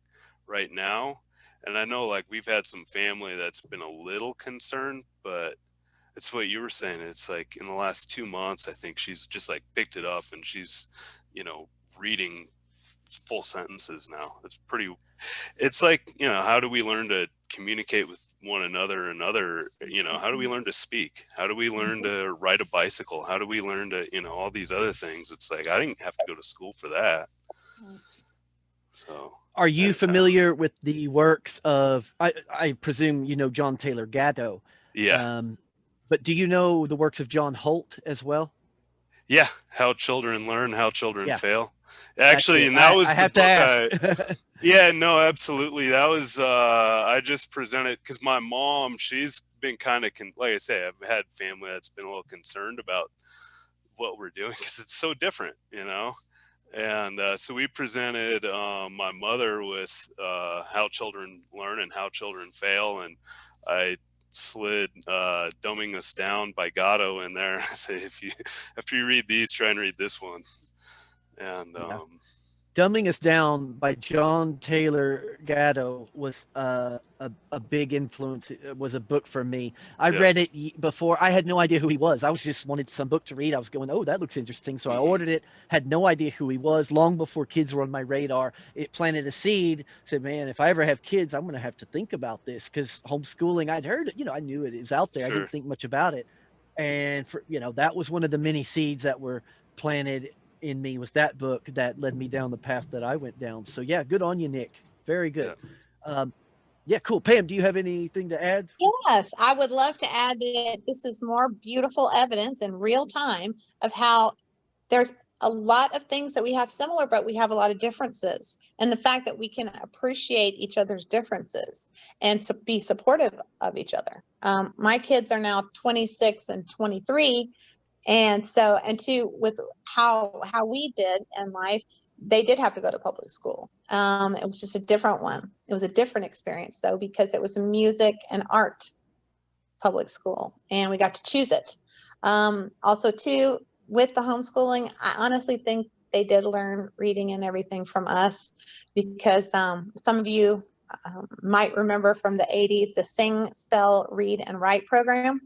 right now. And I know like we've had some family that's been a little concerned, but it's what you were saying. It's like in the last 2 months, I think she's just like picked it up and she's, you know, reading full sentences now. It's like, you know, how do we learn to communicate with one another and other, you know, how do we learn to speak? How do we learn to ride a bicycle? How do we learn to, you know, all these other things? It's like, I didn't have to go to school for that. So. Are you familiar with the works of, I presume you know John Taylor Gatto? Yeah. But do you know the works of John Holt as well? Yeah. How Children Learn, How Children Yeah. Fail. Actually, and that was I the have book to ask. yeah, no, absolutely. That was, I just presented, because my mom, she's been kind of, like I say, I've had family that's been a little concerned about what we're doing because it's so different, you know? And so we presented my mother with How Children Learn and How Children Fail. And I slid Dumbing Us Down by Gatto in there. I say, after you read these, try and read this one. And Dumbing Us Down by John Taylor Gatto was a big influence. It was a book for me. I read it before. I had no idea who he was. I was just wanted some book to read. I was going, oh, that looks interesting. So I ordered it, had no idea who he was. Long before kids were on my radar, it planted a seed. Said, man, if I ever have kids, I'm going to have to think about this, because homeschooling, I'd heard it, you know, I knew it was out there. I didn't think much about it. And for, you know, that was one of the many seeds that were planted in me, was that book that led me down the path that I went down. So yeah, good on you, Nick. Very good. Yeah, cool. Pam, do you have anything to add? Yes, I would love to add that this is more beautiful evidence in real time of how there's a lot of things that we have similar, but we have a lot of differences. And the fact that we can appreciate each other's differences and be supportive of each other. My kids are now 26 and 23. And so, and two, with how we did in life, they did have to go to public school. It was just a different one. It was a different experience though, because it was a music and art public school and we got to choose it. Also too, with the homeschooling, I honestly think they did learn reading and everything from us, because some of you might remember from the 80s, the Sing, Spell, Read, and Write program.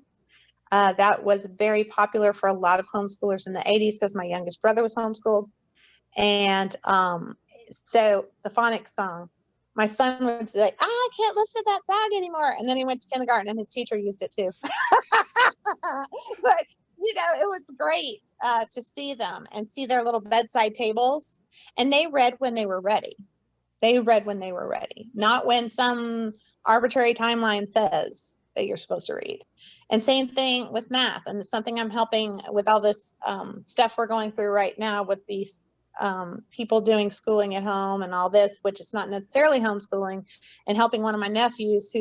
That was very popular for a lot of homeschoolers in the 80s, because my youngest brother was homeschooled. And so the phonics song, my son would say, I can't listen to that song anymore. And then he went to kindergarten and his teacher used it too. But, you know, it was great to see them and see their little bedside tables. And they read when they were ready. They read when they were ready, not when some arbitrary timeline says that you're supposed to read. And same thing with math. And it's something I'm helping with all this stuff we're going through right now with these people doing schooling at home and all this, which is not necessarily homeschooling, and helping one of my nephews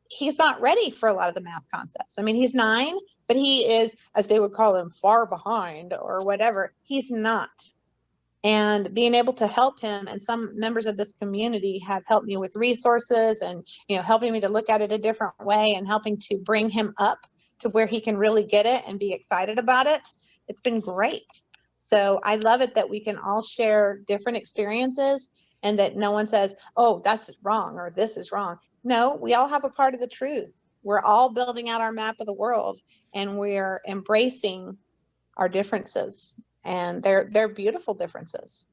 he's not ready for a lot of the math concepts. I mean, he's 9, but he is, as they would call him, far behind or whatever. He's not. And being able to help him, and some members of this community have helped me with resources and, you know, helping me to look at it a different way and helping to bring him up to where he can really get it and be excited about it. It's been great. So I love it that we can all share different experiences and that no one says, oh, that's wrong or this is wrong. No, we all have a part of the truth. We're all building out our map of the world and we're embracing our differences. And they're beautiful differences.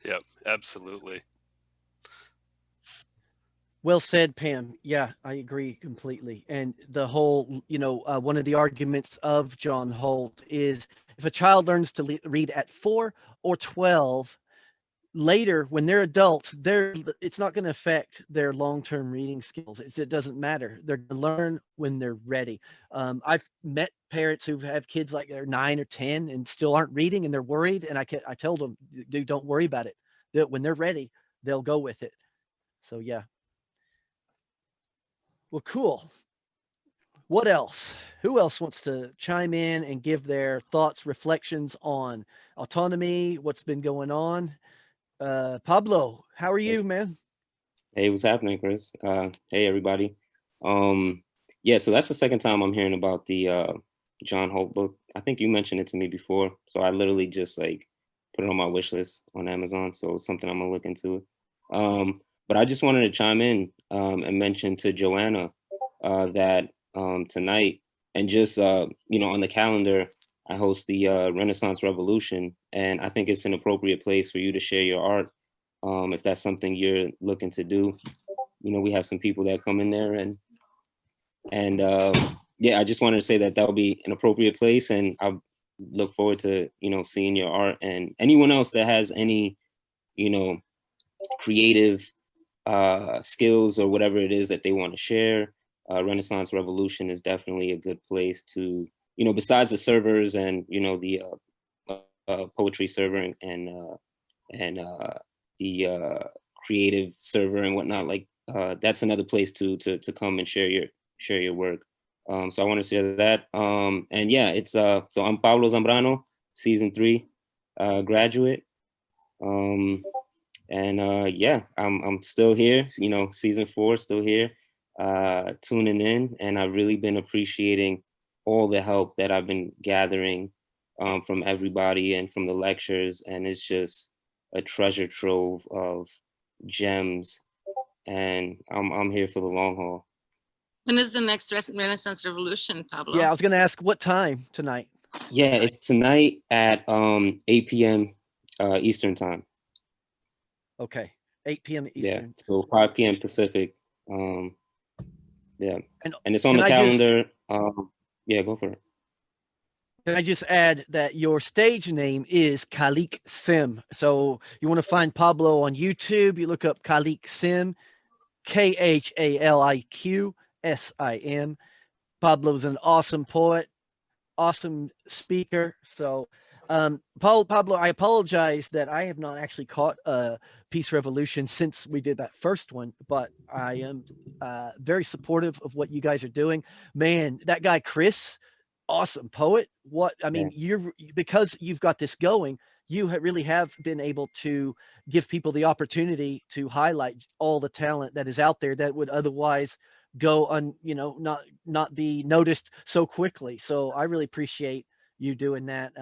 Yep, absolutely. Well said, Pam. Yeah, I agree completely. And the whole, you know, one of the arguments of John Holt is if a child learns to read at 4 or 12, later when they're adults, it's not going to affect their long-term reading skills. It doesn't matter. They're going to learn when they're ready. I've met parents who have kids like they're 9 or 10 and still aren't reading and they're worried. And I told them, dude, don't worry about it. When they're ready, they'll go with it. So yeah. Well, cool. What else? Who else wants to chime in and give their thoughts, reflections on autonomy, what's been going on? Pablo, how are you, man? Hey, what's happening, Chris? Hey, everybody. Yeah, so that's the second time I'm hearing about the John Holt book. I think you mentioned it to me before. So I literally just like put it on my wish list on Amazon. So it's something I'm gonna look into. But I just wanted to chime in and mention to Joanna that tonight, and just you know, on the calendar, I host the Renaissance Revolution, and I think it's an appropriate place for you to share your art if that's something you're looking to do. You know, we have some people that come in there, and yeah, I just wanted to say that that would be an appropriate place, and I look forward to, you know, seeing your art, and anyone else that has any, you know, creative skills or whatever it is that they want to share. Renaissance Revolution is definitely a good place to, you know, besides the servers and, you know, the poetry server and the creative server and whatnot. Like that's another place to come and share your work. So I want to share that. And yeah, it's so I'm Pablo Zambrano, season 3 graduate. And yeah, I'm still here, you know, season 4, still here, tuning in, and I've really been appreciating all the help that I've been gathering from everybody and from the lectures, and it's just a treasure trove of gems, and I'm here for the long haul. When is the next Renaissance Revolution, Pablo? Yeah, I was going to ask what time tonight. Yeah, it's tonight at 8 p.m. Eastern time. Okay, 8 p.m. Eastern. Yeah, so 5 p.m. Pacific. Yeah, and it's on can the I calendar. Yeah, go for it. Can I just add that your stage name is Khalik Sim? So you want to find Pablo on YouTube, you look up Khalik Sim, KHALIQSIM. Pablo's an awesome poet, awesome speaker. So Pablo, I apologize that I have not actually caught a Peace Revolution since we did that first one, but I am very supportive of what you guys are doing. Man, that guy Chris, awesome poet. What I mean, you're, because you've got this going, you really have been able to give people the opportunity to highlight all the talent that is out there that would otherwise go on, you know, not be noticed so quickly. So I really appreciate you doing that.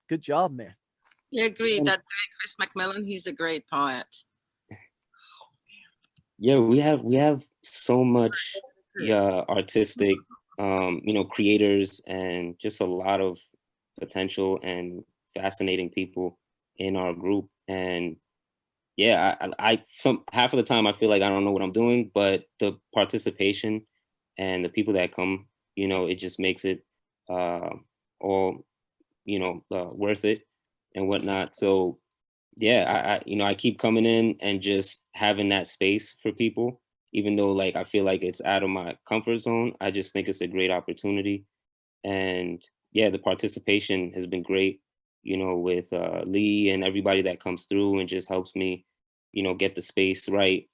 Good job, man. Yeah, agree. That guy Chris McMillan, he's a great poet. Yeah, we have so much artistic you know, creators and just a lot of potential and fascinating people in our group. And yeah, I some half of the time I feel like I don't know what I'm doing, but the participation and the people that come, you know, it just makes it all, you know, worth it and whatnot. So yeah, I you know, I keep coming in and just having that space for people, even though like I feel like it's out of my comfort zone. I just think it's a great opportunity. And yeah, the participation has been great, you know, with Lee and everybody that comes through and just helps me, you know, get the space right.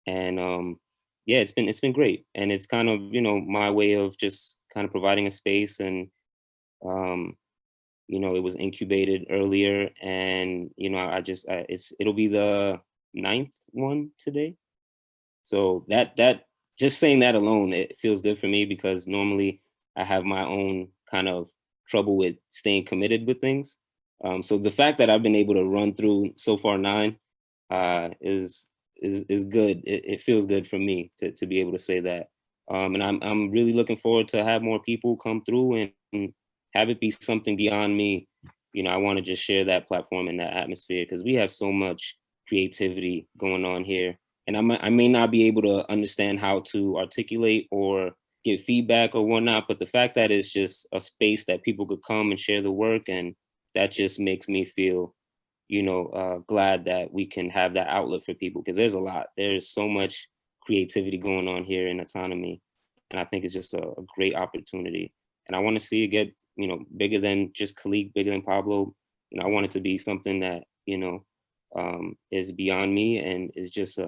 And yeah, it's been great. And it's kind of, you know, my way of just kind of providing a space. And you know, it was incubated earlier, and you know, it'll be the 9th one today. So that just saying that alone, it feels good for me, because normally I have my own kind of trouble with staying committed with things. So the fact that I've been able to run through so far 9 is good. It feels good for me to be able to say that. And I'm really looking forward to have more people come through and have it be something beyond me. You know, I want to just share that platform and that atmosphere, because we have so much creativity going on here. And I may not be able to understand how to articulate or give feedback or whatnot, but the fact that it's just a space that people could come and share the work, and that just makes me feel, you know, glad that we can have that outlet for people, because there's so much creativity going on here in Autonomy. And I think it's just a great opportunity. And I want to see it get, you know, bigger than just Khalik, bigger than Pablo. You know, I want it to be something that, you know, is beyond me and is just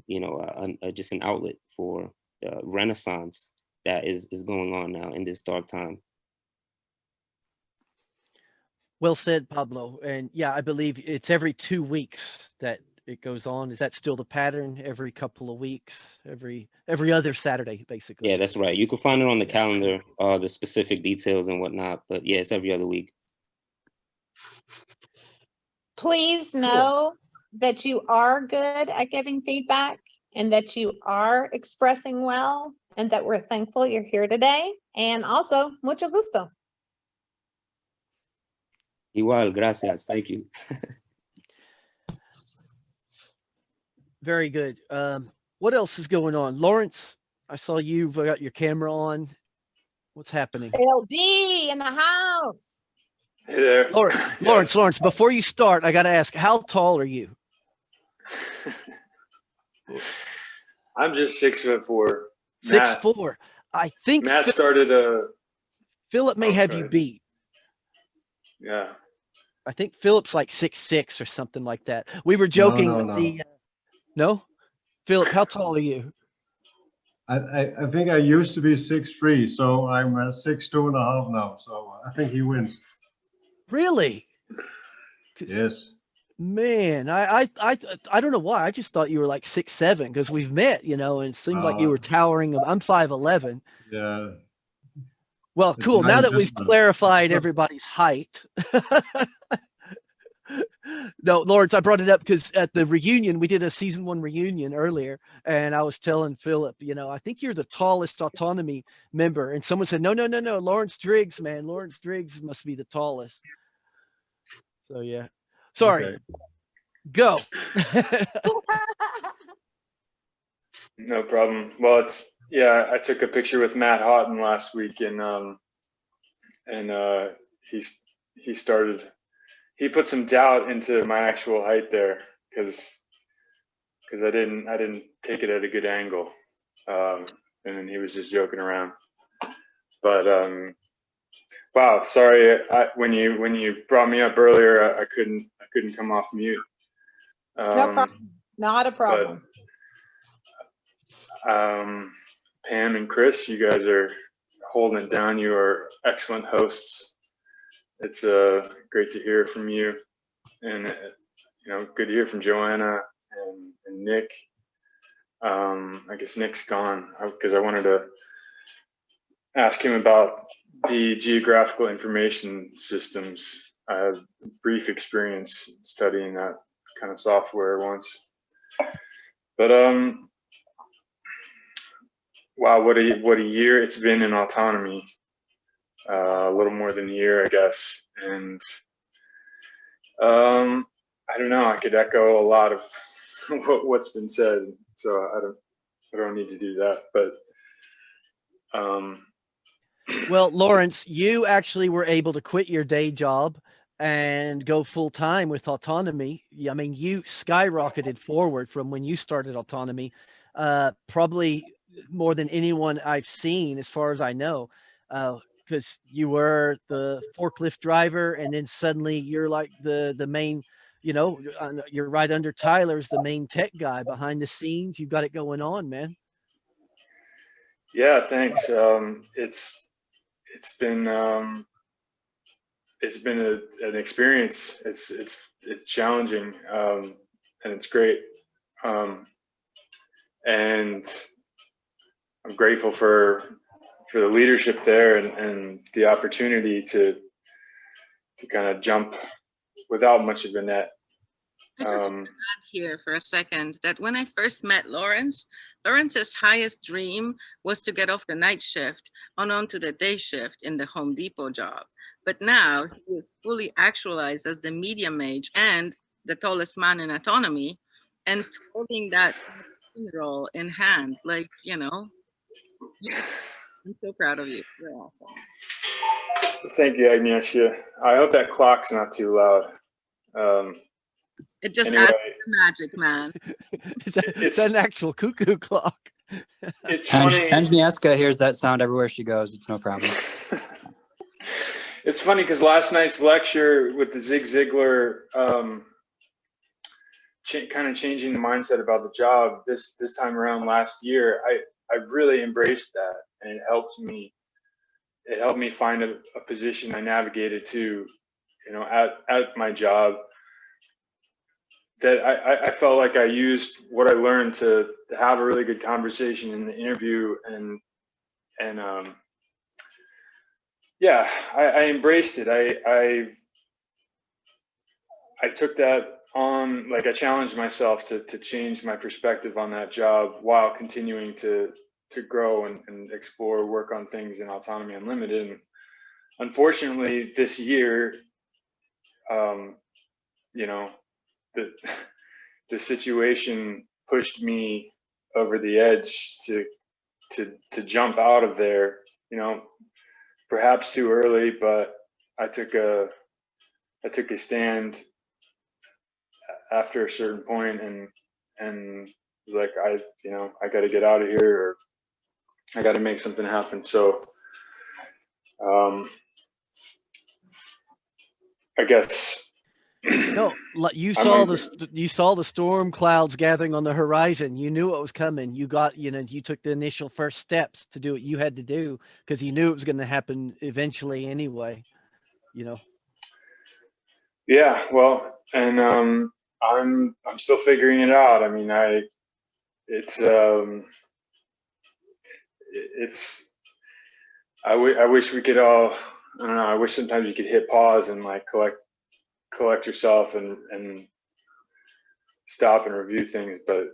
you know, just an outlet for the renaissance that is going on now in this dark time. Well said, Pablo. And yeah, I believe it's every 2 weeks that it goes on. Is that still the pattern? Every couple of weeks, every other Saturday, basically. Yeah, that's right. You can find it on the calendar, the specific details and whatnot. But yeah, it's every other week. Please know that you are good at giving feedback and that you are expressing well and that we're thankful you're here today. And also, mucho gusto. Igual, gracias. Thank you. Very good. What else is going on? Lawrence, I saw you've got your camera on. What's happening? LD in the house. Hey there. Lawrence, before you start, I got to ask, how tall are you? I'm just 6'4". 6'4". I think Matt started a. Philip may have you beat. Yeah. I think Philip's like 6'6" or something like that. We were joking No, with no. the. No, Philip, how tall are you? I think I used to be 6'3", so I'm 6'2.5" now. So I think he wins. Really? Yes. Man, I don't know why. I just thought you were like 6'7" because we've met, and it seemed like you were towering. I'm 5'11". Yeah. Well, cool. Now that we've clarified everybody's height. No, Lawrence, I brought it up because at the reunion, we did a season 1 reunion earlier, and I was telling Philip, I think you're the tallest autonomy member. And someone said, no, Lawrence Driggs, man. Lawrence Driggs must be the tallest. So, yeah. Sorry. Okay. Go. No problem. Well, I took a picture with Matt Houghton last week, and he put some doubt into my actual height there because I didn't take it at a good angle, and then he was just joking around. But wow, sorry, when you brought me up earlier, I couldn't come off mute. No problem. Not a problem. But, Pam and Chris, you guys are holding it down. You are excellent hosts. It's great to hear from you, and good to hear from Joanna and Nick. I guess Nick's gone because I wanted to ask him about the geographical information systems. I have brief experience studying that kind of software once, but wow, what a year it's been in autonomy. A little more than a year, I guess, and I don't know. I could echo a lot of what's been said, so I don't need to do that. But well, Lawrence, you actually were able to quit your day job and go full time with autonomy. I mean, you skyrocketed forward from when you started autonomy, probably more than anyone I've seen, as far as I know. Because you were the forklift driver, and then suddenly you're like the main, you're right under Tyler's the main tech guy behind the scenes. You've got it going on, man. Yeah, thanks. It's been an experience. It's challenging, and it's great. And I'm grateful for the leadership there and the opportunity to kind of jump without much of a net. I just want to add here for a second that when I first met Lawrence's highest dream was to get off the night shift and onto the day shift in the Home Depot job. But now he is fully actualized as the media mage and the tallest man in autonomy, and holding that role in hand. Like, I'm so proud of you. You're awesome. Thank you, Agnieszka. I hope that clock's not too loud. It just anyway, adds the magic, man. It's an actual cuckoo clock. It's funny. Agnieszka hears that sound everywhere she goes. It's no problem. It's funny because last night's lecture with the Zig Ziglar, kind of changing the mindset about the job this time around last year, I really embraced that, and it helped me find a position I navigated to, at my job, that I felt like I used what I learned to have a really good conversation in the interview, and yeah, I embraced it. I I took that on, like I challenged myself to change my perspective on that job while continuing to grow and explore, work on things in Autonomy Unlimited. And unfortunately, this year, you know, the situation pushed me over the edge to jump out of there, you know, perhaps too early, but I took a stand after a certain point and was like, I got to get out of here, or I got to make something happen. So, I guess. No, you saw the storm clouds gathering on the horizon. You knew what was coming. You took the initial first steps to do what you had to do because you knew it was going to happen eventually anyway, you know. Yeah, well, and I'm still figuring it out. I mean, I wish we could all, I don't know, I wish sometimes you could hit pause and like collect yourself and stop and review things, but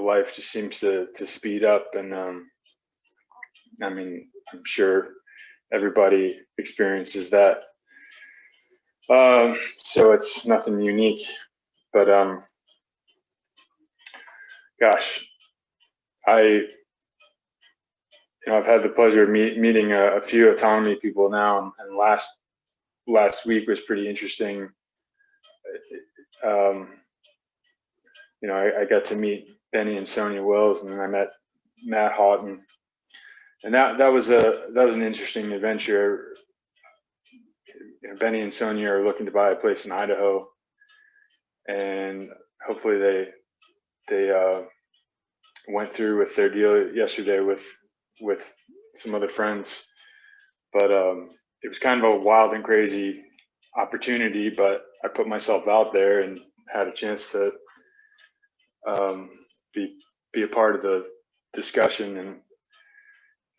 life just seems to speed up. And I mean, I'm sure everybody experiences that. So it's nothing unique, but gosh, I've had the pleasure of meeting a few autonomy people now, and last week was pretty interesting. I got to meet Benny and Sonia Wills, and then I met Matt Houghton, and that was an interesting adventure. Benny and Sonia are looking to buy a place in Idaho, and hopefully they went through with their deal yesterday with some other friends. But it was kind of a wild and crazy opportunity, but I put myself out there and had a chance to be a part of the discussion,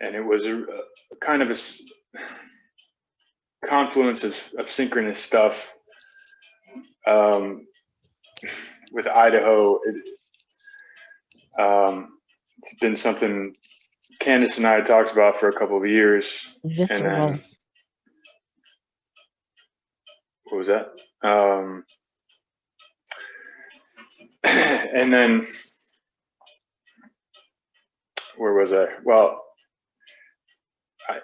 and it was a kind of a confluence of synchronous stuff. With Idaho, it's been something Candace and I had talked about for a couple of years. Visceral. And then, what was that? And then, where was I? Well,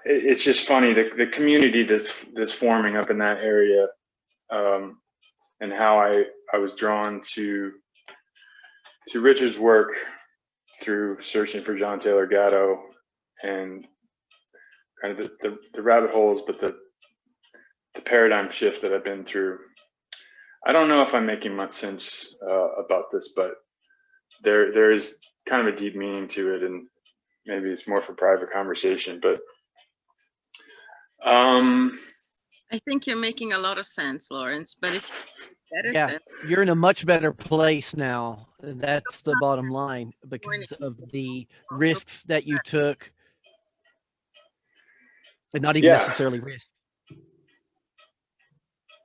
it's just funny, the community that's forming up in that area, and how I was drawn to Richard's work through searching for John Taylor Gatto, and kind of the rabbit holes, but the paradigm shift that I've been through. I don't know if I'm making much sense about this, but there is kind of a deep meaning to it, and maybe it's more for private conversation, but I think you're making a lot of sense, Lawrence, but it's better. Yeah, you're in a much better place now. That's the bottom line, because of the risks that you took, and not even necessarily risks.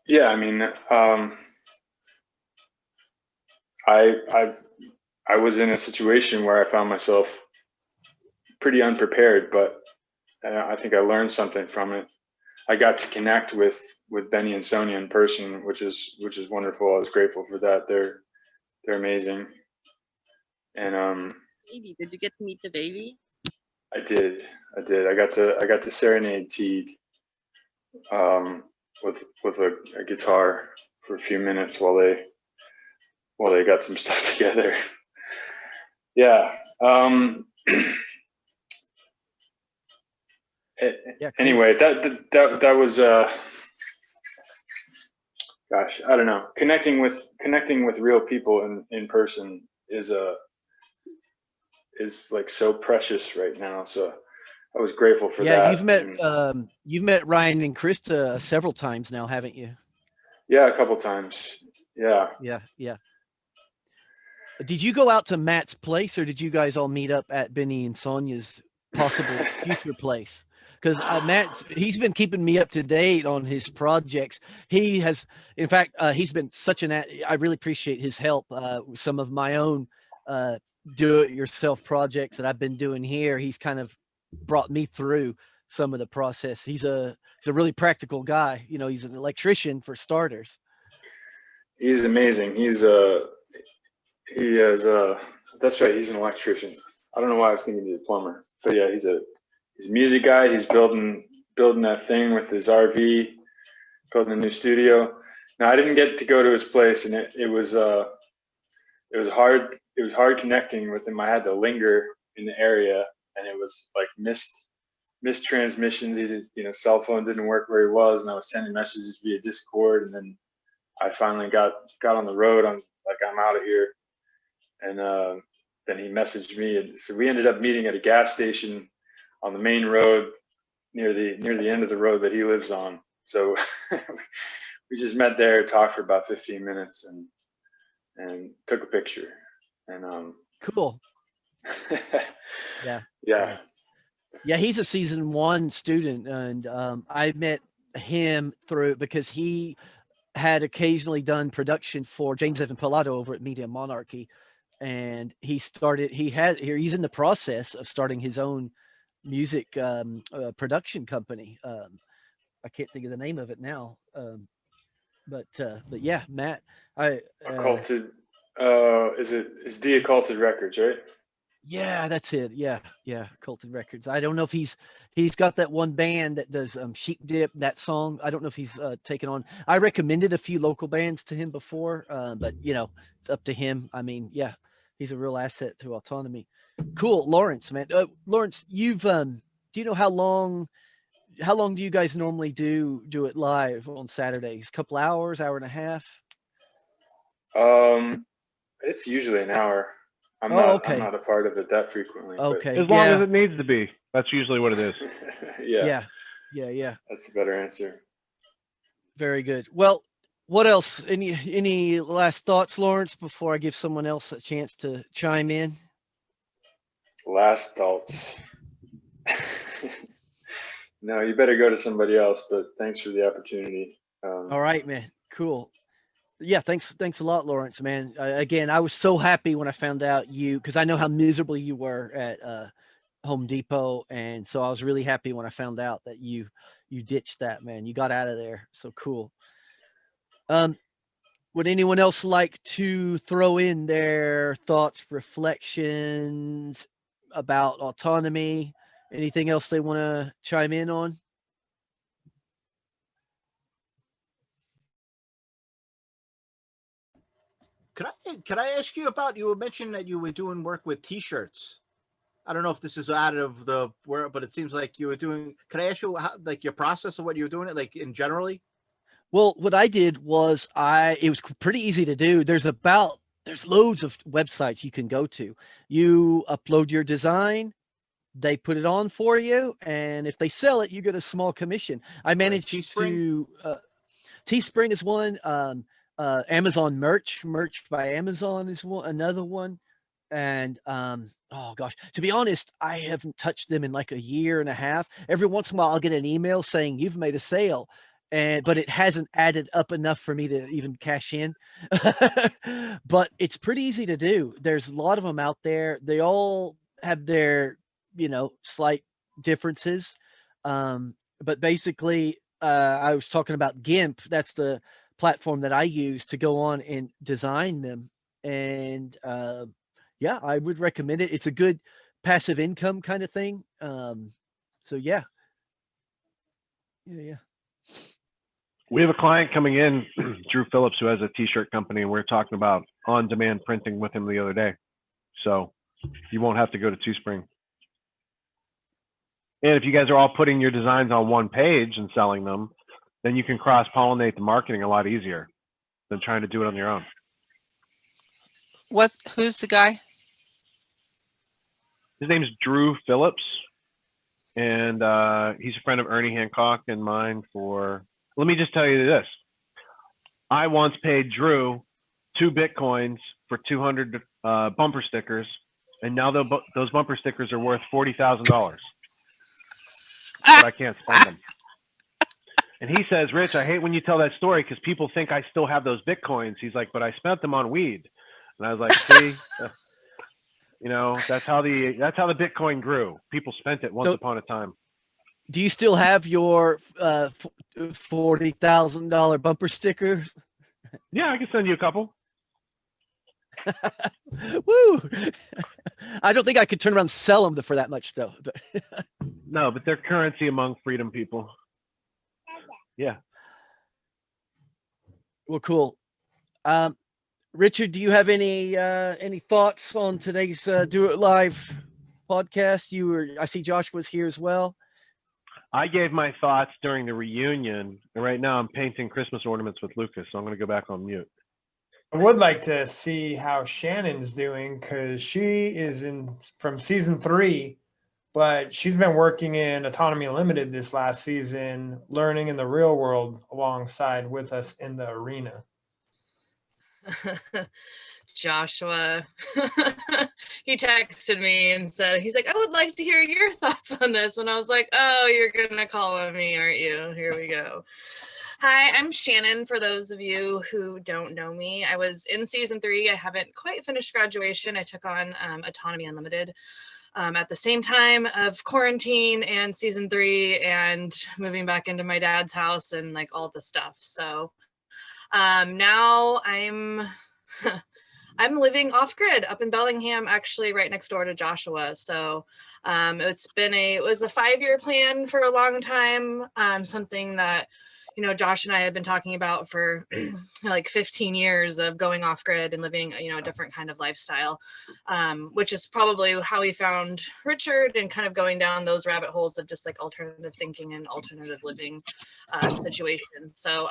Yeah, I mean, I was in a situation where I found myself pretty unprepared, but I think I learned something from it. I got to connect with Benny and Sonia in person, which is wonderful. I was grateful for that. They're amazing. And Baby, did you get to meet the baby? I did. I got to serenade Teague with a guitar for a few minutes while they got some stuff together. Yeah. Anyway, that was gosh, I don't know. Connecting with real people in person is like so precious right now. So I was grateful for that. Yeah, you've met Ryan and Krista several times now, haven't you? Yeah, a couple times. Yeah. Yeah. Did you go out to Matt's place, or did you guys all meet up at Benny and Sonia's possible future place? because he's been keeping me up to date on his projects. He has, in fact, he's been such I really appreciate his help. Some of my own do-it-yourself projects that I've been doing here, he's kind of brought me through some of the process. He's a really practical guy. You know, he's an electrician for starters. He's amazing. He has that's right. He's an electrician. I don't know why I was thinking he's a plumber, but yeah, he's a music guy. He's building that thing with his RV, building a new studio. Now I didn't get to go to his place, and it was hard. It was hard connecting with him. I had to linger in the area, and it was like missed transmissions. He did, cell phone didn't work where he was, and I was sending messages via Discord, and then I finally got on the road. I'm out of here, and then he messaged me, and so we ended up meeting at a gas station on the main road near the end of the road that he lives on. So we just met there, talked for about 15 minutes, and took a picture. And cool. Yeah. Yeah, he's a season 1 student, and I met him because he had occasionally done production for James Evan Pilato over at Media Monarchy, and he's in the process of starting his own music production company. I can't think of the name of it now, but yeah, Matt, Occulted. It's the Occulted Records, right? Yeah, that's it. Yeah, Occulted Records. I don't know if he's got that one band that does Sheep Dip, that song. I don't know if he's taken on. I recommended a few local bands to him before, but it's up to him. I mean, yeah, he's a real asset to Autonomy. Cool, Lawrence, man. Lawrence, you've do you know how long do you guys normally do it live on Saturdays? A couple hours, hour and a half? It's usually an hour. I'm okay. not a part of it that frequently. Okay. As long as it needs to be. That's usually what it is. Yeah. Yeah. That's a better answer. Very good. Well, what else? Any last thoughts, Lawrence, before I give someone else a chance to chime in? Last thoughts. No, you better go to somebody else, but thanks for the opportunity. All right, man. Cool. Yeah, thanks a lot, Lawrence, man. Again, I was so happy when I found out because I know how miserable you were at Home Depot, and so I was really happy when I found out that you ditched that, man. You got out of there. So cool. Would anyone else like to throw in their thoughts, reflections about Autonomy? Anything else they want to chime in on? Could I ask you about, you mentioned that you were doing work with t-shirts. I don't know if this is out of the where, but it seems like you were doing, could I ask you how, like, your process of what you were doing it, like, in generally? Well, what I did was it was pretty easy to do. There's loads of websites you can go to. You upload your design, they put it on for you, and if they sell it, you get a small commission. I managed to Teespring is one. Amazon merch by Amazon is another one. And oh gosh, to be honest, I haven't touched them in like a year and a half. Every once in a while I'll get an email saying you've made a sale, but it hasn't added up enough for me to even cash in. But it's pretty easy to do. There's a lot of them out there. They all have their slight differences, but basically I was talking about GIMP. That's the platform that I use to go on and design them. And yeah, I would recommend it. It's a good passive income kind of thing. So yeah. We have a client coming in, Drew Phillips, who has a t-shirt company, and we are talking about on-demand printing with him the other day. So you won't have to go to Teespring. And if you guys are all putting your designs on one page and selling them, then you can cross-pollinate the marketing a lot easier than trying to do it on your own. Who's the guy? His name's Drew Phillips, and he's a friend of Ernie Hancock and mine for, let me just tell you this. I once paid Drew 2 Bitcoins for 200 bumper stickers, and now those bumper stickers are worth $40,000. but I can't spend them. And he says, Rich, I hate when you tell that story because people think I still have those Bitcoins. He's like, but I spent them on weed. And I was like, see, that's how the Bitcoin grew. People spent it once upon a time. Do you still have your $40,000 bumper stickers? Yeah, I can send you a couple. Woo! I don't think I could turn around and sell them for that much, though. No, but they're currency among freedom people. Yeah. Well, cool. Richard, do you have any thoughts on today's Do It Live podcast? I see Josh was here as well. I gave my thoughts during the reunion, and right now I'm painting Christmas ornaments with Lucas, so I'm going to go back on mute. I would like to see how Shannon's doing because she is from season 3, but she's been working in Autonomy Unlimited this last season, learning in the real world alongside with us in the arena. Joshua, he texted me and said, he's like, I would like to hear your thoughts on this. And I was like, oh, you're going to call on me, aren't you? Here we go. Hi, I'm Shannon. For those of you who don't know me, I was in season 3. I haven't quite finished graduation. I took on Autonomy Unlimited at the same time of quarantine and season 3 and moving back into my dad's house and like all the stuff. So now I'm living off grid up in Bellingham, actually right next door to Joshua. So it was a 5-year plan for a long time. Something that, Josh and I have been talking about for like 15 years of going off grid and living, a different kind of lifestyle, which is probably how we found Richard and kind of going down those rabbit holes of just like alternative thinking and alternative living situations. So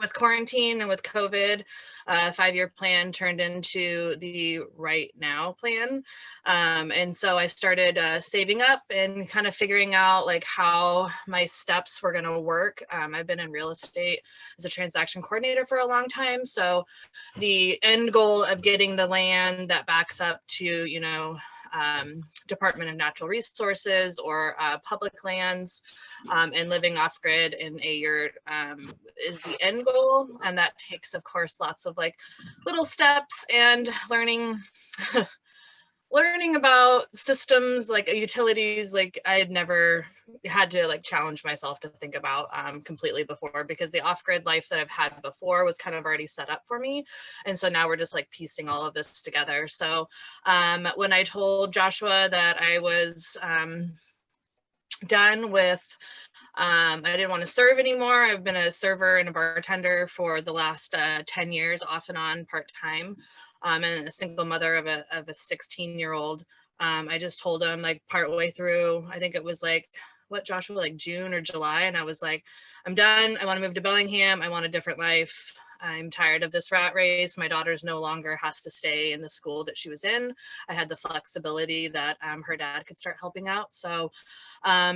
with quarantine and with COVID, 5-year plan turned into the right now plan. And so I started saving up and kind of figuring out like how my steps were going to work. I've been in real estate as a transaction coordinator for a long time. So the end goal of getting the land that backs up to, Department of Natural Resources or public lands and living off grid in a yurt is the end goal. And that takes, of course, lots of like little steps and learning about systems like utilities. Like I had never had to like challenge myself to think about completely before, because the off-grid life that I've had before was kind of already set up for me. And so now we're just like piecing all of this together. So when I told Joshua that I was done with I didn't want to serve anymore. I've been a server and a bartender for the last 10 years, off and on, part-time, and a single mother of a 16-year-old. I just told him like partway through, I think it was like, Joshua, like June or July. And I was like, I'm done. I want to move to Bellingham. I want a different life. I'm tired of this rat race. My daughter's no longer has to stay in the school that she was in. I had the flexibility that her dad could start helping out. So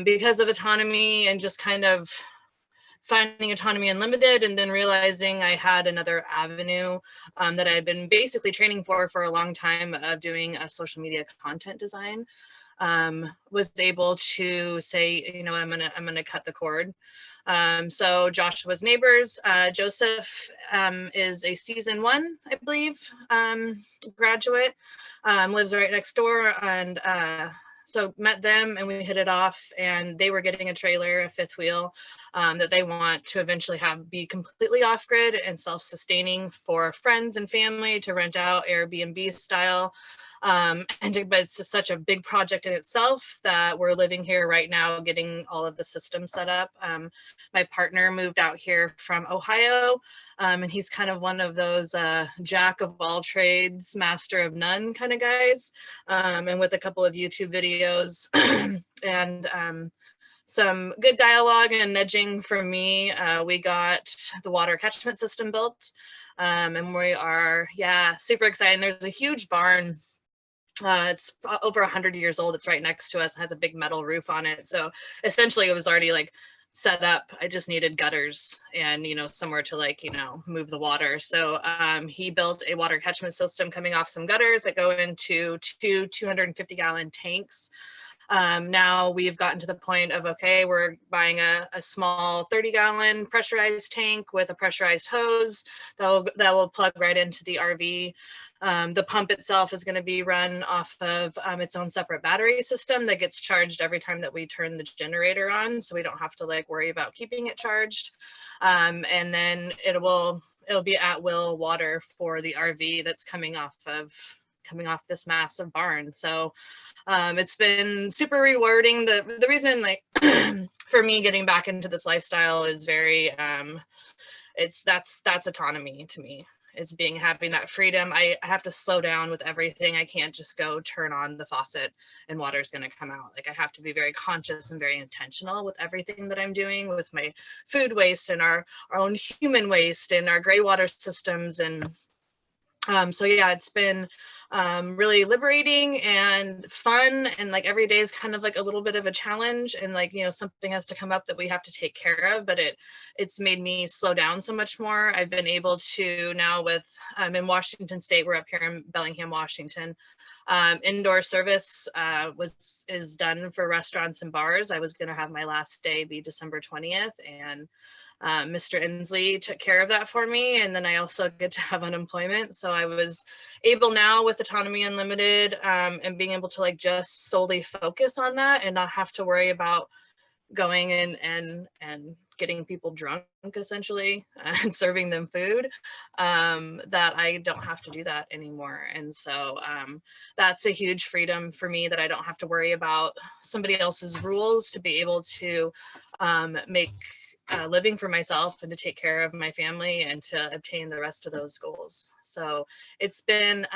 because of autonomy and just kind of finding Autonomy Unlimited and then realizing I had another avenue that I had been basically training for a long time of doing a social media content design, was able to say, I'm gonna cut the cord. So Joshua's neighbors, Joseph is a season 1, I believe, graduate, lives right next door, and so met them and we hit it off, and they were getting a trailer, a 5th wheel, that they want to eventually be completely off grid and self-sustaining for friends and family to rent out Airbnb style. But it's just such a big project in itself that we're living here right now, getting all of the systems set up. My partner moved out here from Ohio, and he's kind of one of those jack of all trades, master of none kind of guys, and with a couple of YouTube videos and some good dialogue and nudging from me, we got the water catchment system built, and we are, super excited. There's a huge barn. It's over 100 years old. It's right next to us, has a big metal roof on it. So essentially it was already like set up. I just needed gutters and, somewhere to like, move the water. So he built a water catchment system coming off some gutters that go into 2 250-gallon tanks. Now we've gotten to the point of, okay, we're buying a small 30-gallon pressurized tank with a pressurized hose that will plug right into the RV. The pump itself is going to be run off of its own separate battery system that gets charged every time that we turn the generator on, so we don't have to like worry about keeping it charged. And then it'll be at will water for the RV that's coming off this massive barn. So it's been super rewarding. The reason, like, for me getting back into this lifestyle is very that's autonomy to me, is having that freedom. I have to slow down with everything. I can't just go turn on the faucet and water's going to come out. Like, I have to be very conscious and very intentional with everything that I'm doing with my food waste and our own human waste and our gray water systems. And so yeah, it's been really liberating and fun, and like every day is kind of like a little bit of a challenge, and like, you know, something has to come up that we have to take care of, but it's made me slow down so much more. I've been able to now with in Washington State, we're up here in Bellingham, Washington. Indoor service is done for restaurants and bars. I was going to have my last day be December 20th, and Mr. Inslee took care of that for me. And then I also get to have unemployment. So I was able now with Autonomy Unlimited and being able to like just solely focus on that and not have to worry about going and getting people drunk essentially and serving them food, that I don't have to do that anymore. And so that's a huge freedom for me, that I don't have to worry about somebody else's rules to be able to make living for myself and to take care of my family and to obtain the rest of those goals. So it's been,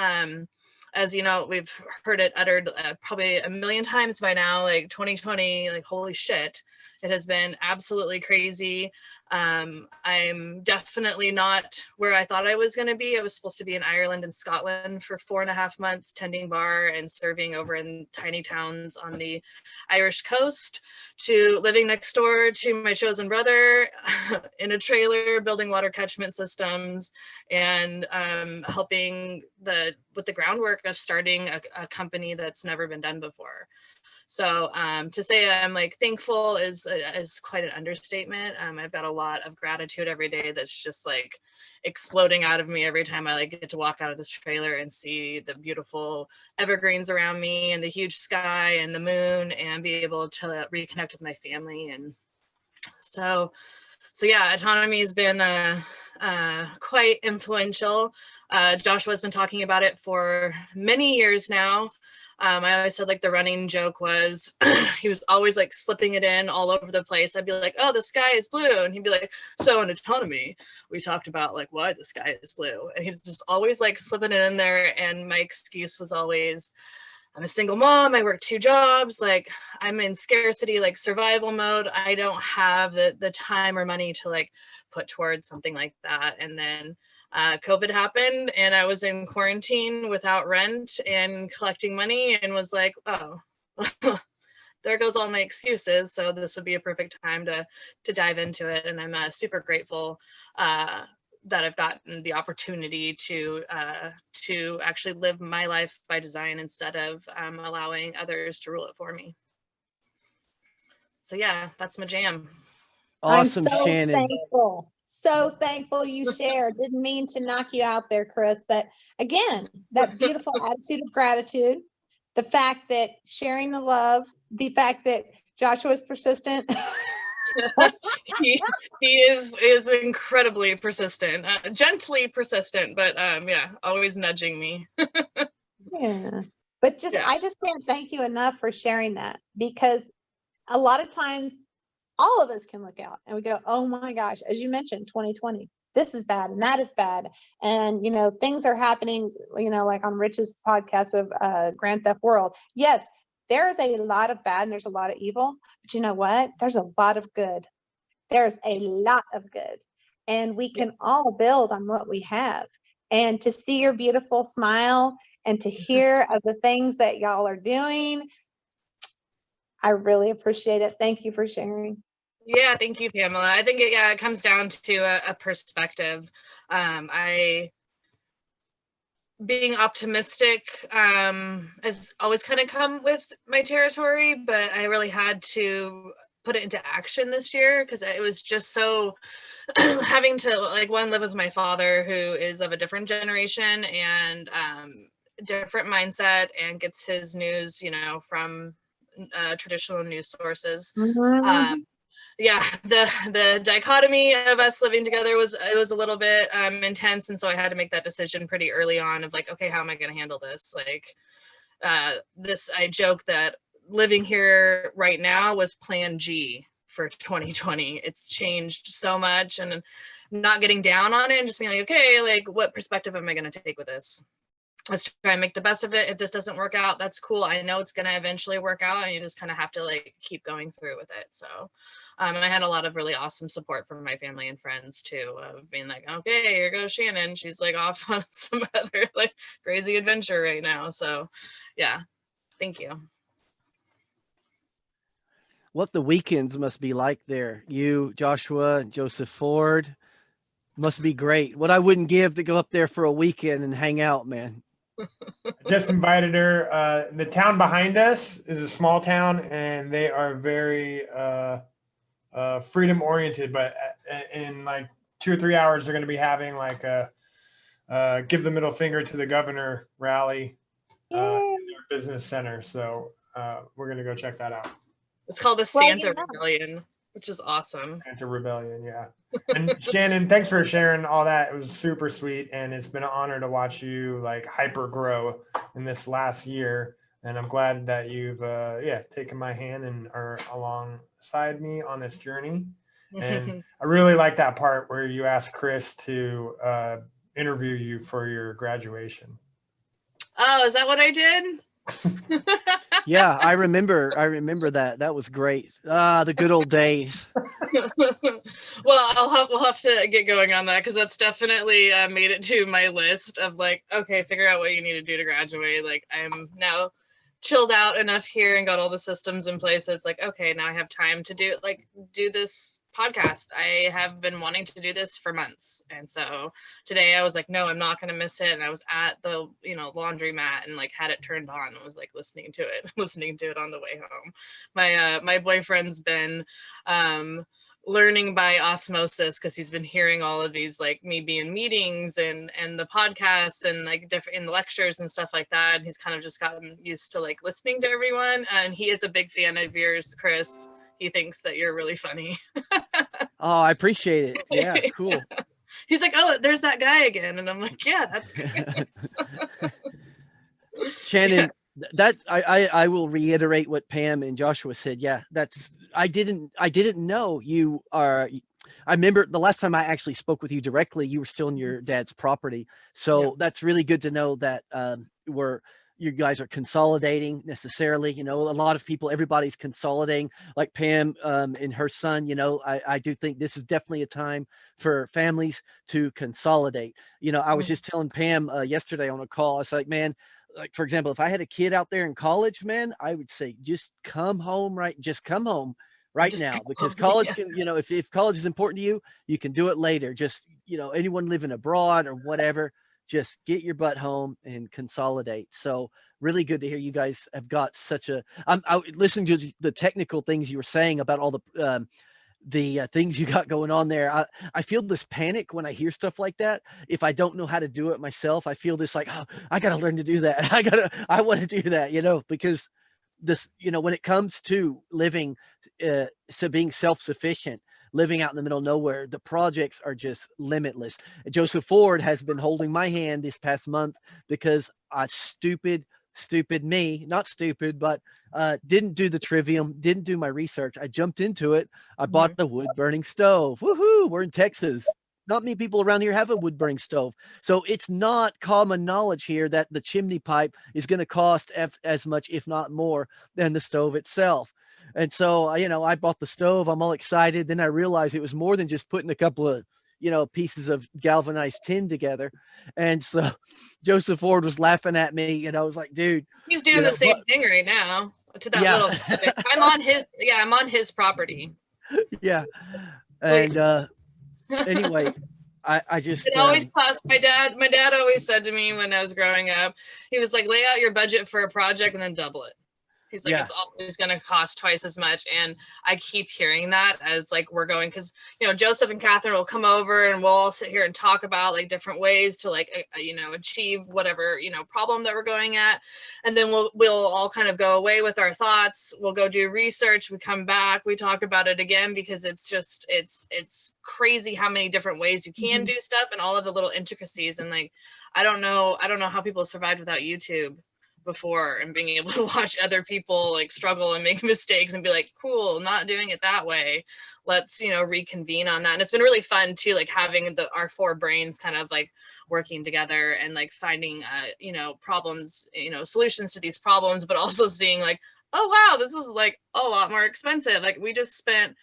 as you know, we've heard it uttered probably a million times by now, like 2020, like holy shit, it has been absolutely crazy. I'm definitely not where I thought I was going to be. I was supposed to be in Ireland and Scotland for 4.5 months, tending bar and serving over in tiny towns on the Irish coast, to living next door to my chosen brother in a trailer, building water catchment systems, and helping with the groundwork of starting a company that's never been done before. So to say I'm like thankful is quite an understatement. I've got a lot of gratitude every day that's just like exploding out of me every time I like get to walk out of this trailer and see the beautiful evergreens around me and the huge sky and the moon, and be able to reconnect with my family. And so yeah, Autonomy has been quite influential. Joshua's been talking about it for many years now. I always said like the running joke was he was always like slipping it in all over the place. I'd be like, oh, the sky is blue. And he'd be like, so in Autonomy, we talked about like why the sky is blue. And he's just always like slipping it in there. And my excuse was always, I'm a single mom, I work 2 jobs, like I'm in scarcity, like survival mode. I don't have the time or money to like put towards something like that. And then COVID happened and I was in quarantine without rent and collecting money, and was like, oh, there goes all my excuses. So this would be a perfect time to dive into it. And I'm super grateful that I've gotten the opportunity to actually live my life by design instead of allowing others to rule it for me. So yeah, that's my jam. Awesome, I'm so Shannon. thankful. So thankful you shared. Didn't mean to knock you out there, Chris, but again, that beautiful attitude of gratitude, the fact that sharing the love, the fact that Joshua is persistent. he is incredibly persistent, gently persistent, but yeah, always nudging me. Yeah, but I just can't thank you enough for sharing that, because a lot of times all of us can look out and we go, oh my gosh, as you mentioned, 2020, this is bad and that is bad. And, you know, things are happening, you know, like on Rich's podcast of Grand Theft World. Yes, there is a lot of bad and there's a lot of evil, but you know what? There's a lot of good. There's a lot of good. And we can all build on what we have. And to see your beautiful smile and to hear of the things that y'all are doing, I really appreciate it. Thank you for sharing. Yeah, thank you, Pamela. I think it comes down to a perspective. I being optimistic has always kind of come with my territory, but I really had to put it into action this year because it was just so having to like live with my father who is of a different generation and different mindset and gets his news, from traditional news sources. Yeah, the dichotomy of us living together was a little bit intense, and so I had to make that decision pretty early on of like, okay, how am I going to handle this? Like, I joke that living here right now was plan G for 2020. It's changed so much, and not getting down on it and just being like, okay, like what perspective am I going to take with this? Let's try and make the best of it. If this doesn't work out, that's cool. I know it's going to eventually work out, and you just kind of have to like keep going through with it. So I had a lot of really awesome support from my family and friends too, of being like, okay, here goes Shannon. She's like off on some other like crazy adventure right now. So yeah, thank you. What the weekends must be like there. You, Joshua, and Joseph Ford must be great. What I wouldn't give to go up there for a weekend and hang out, man. Just invited her. The town behind us is a small town, and they are very freedom oriented. But in like 2 or 3 hours, they're going to be having like a give the middle finger to the governor rally in their business center. So we're going to go check that out. It's called the Santa Rebellion, which is awesome. Santa Rebellion, yeah. And Shannon, thanks for sharing all that. It was super sweet, and it's been an honor to watch you like hyper grow in this last year. And I'm glad that you've taken my hand and are alongside me on this journey. And I really like that part where you asked Chris to interview you for your graduation. Oh, is that what I did? Yeah, I remember that. That was great. The good old days. Well, we'll have to get going on that because that's definitely made it to my list of like, okay, figure out what you need to do to graduate. Like I'm now chilled out enough here and got all the systems in place. It's like, okay, now I have time to do this podcast. I have been wanting to do this for months. And so today I was like, no, I'm not going to miss it. And I was at the, laundromat and like had it turned on and was like listening to it on the way home. My boyfriend's been, learning by osmosis because he's been hearing all of these like me be in meetings and the podcasts and like different in the lectures and stuff like that, and he's kind of just gotten used to like listening to everyone, and he is a big fan of yours, Chris. He thinks that you're really funny. Oh, I appreciate it. Yeah, cool. He's like, oh, there's that guy again, and I'm like, yeah, that's good. Shannon, that I will reiterate what Pam and Joshua said. Yeah, I didn't know you are. I remember the last time I actually spoke with you directly, you were still in your dad's property. So that's really good to know that you guys are consolidating necessarily. A lot of people, everybody's consolidating, like Pam and her son. I do think this is definitely a time for families to consolidate. I was just telling Pam yesterday on a call, I was like, man, like, for example, if I had a kid out there in college, man, I would say, just come home now, because college can, if college is important to you, you can do it later. Just, anyone living abroad or whatever, just get your butt home and consolidate. So really good to hear you guys have got such I listening to the technical things you were saying about all the things you got going on there. I feel this panic when I hear stuff like that. If I don't know how to do it myself, I feel this like, oh, I got to learn to do that. I want to do that, because this, when it comes to living, so being self-sufficient, living out in the middle of nowhere, the projects are just limitless. Joseph Ford has been holding my hand this past month because stupid me, not stupid, but didn't do the trivium, didn't do my research. I jumped into it. I bought the wood burning stove. Woohoo! We're in Texas. Not many people around here have a wood burning stove. So it's not common knowledge here that the chimney pipe is going to cost as much, if not more, than the stove itself. And so, I bought the stove. I'm all excited. Then I realized it was more than just putting a couple of pieces of galvanized tin together. And so Joseph Ford was laughing at me, and I was like, dude, he's doing the same thing right now to that little I'm on his property. Yeah. And anyway, I just It always cost my dad always said to me when I was growing up, he was like, lay out your budget for a project and then double it. He's like, Yeah. it's always going to cost twice as much. And I keep hearing that as like we're going, because, you know, Joseph and Catherine will come over and we'll all sit here and talk about like different ways to like, you know, achieve whatever, you know, problem that we're going at. And then we'll all kind of go away with our thoughts. We'll go do research. We come back, we talk about it again, because it's just, it's crazy how many different ways you can do stuff and all of the little intricacies. And like, I don't know how people survived without YouTube before, and being able to watch other people like struggle and make mistakes and be like, cool, not doing it that way, let's, you know, reconvene on that. And it's been really fun too, like having our four brains kind of like working together and like finding you know, problems, you know, solutions to these problems, but also seeing like, oh wow, this is like a lot more expensive. Like we just spent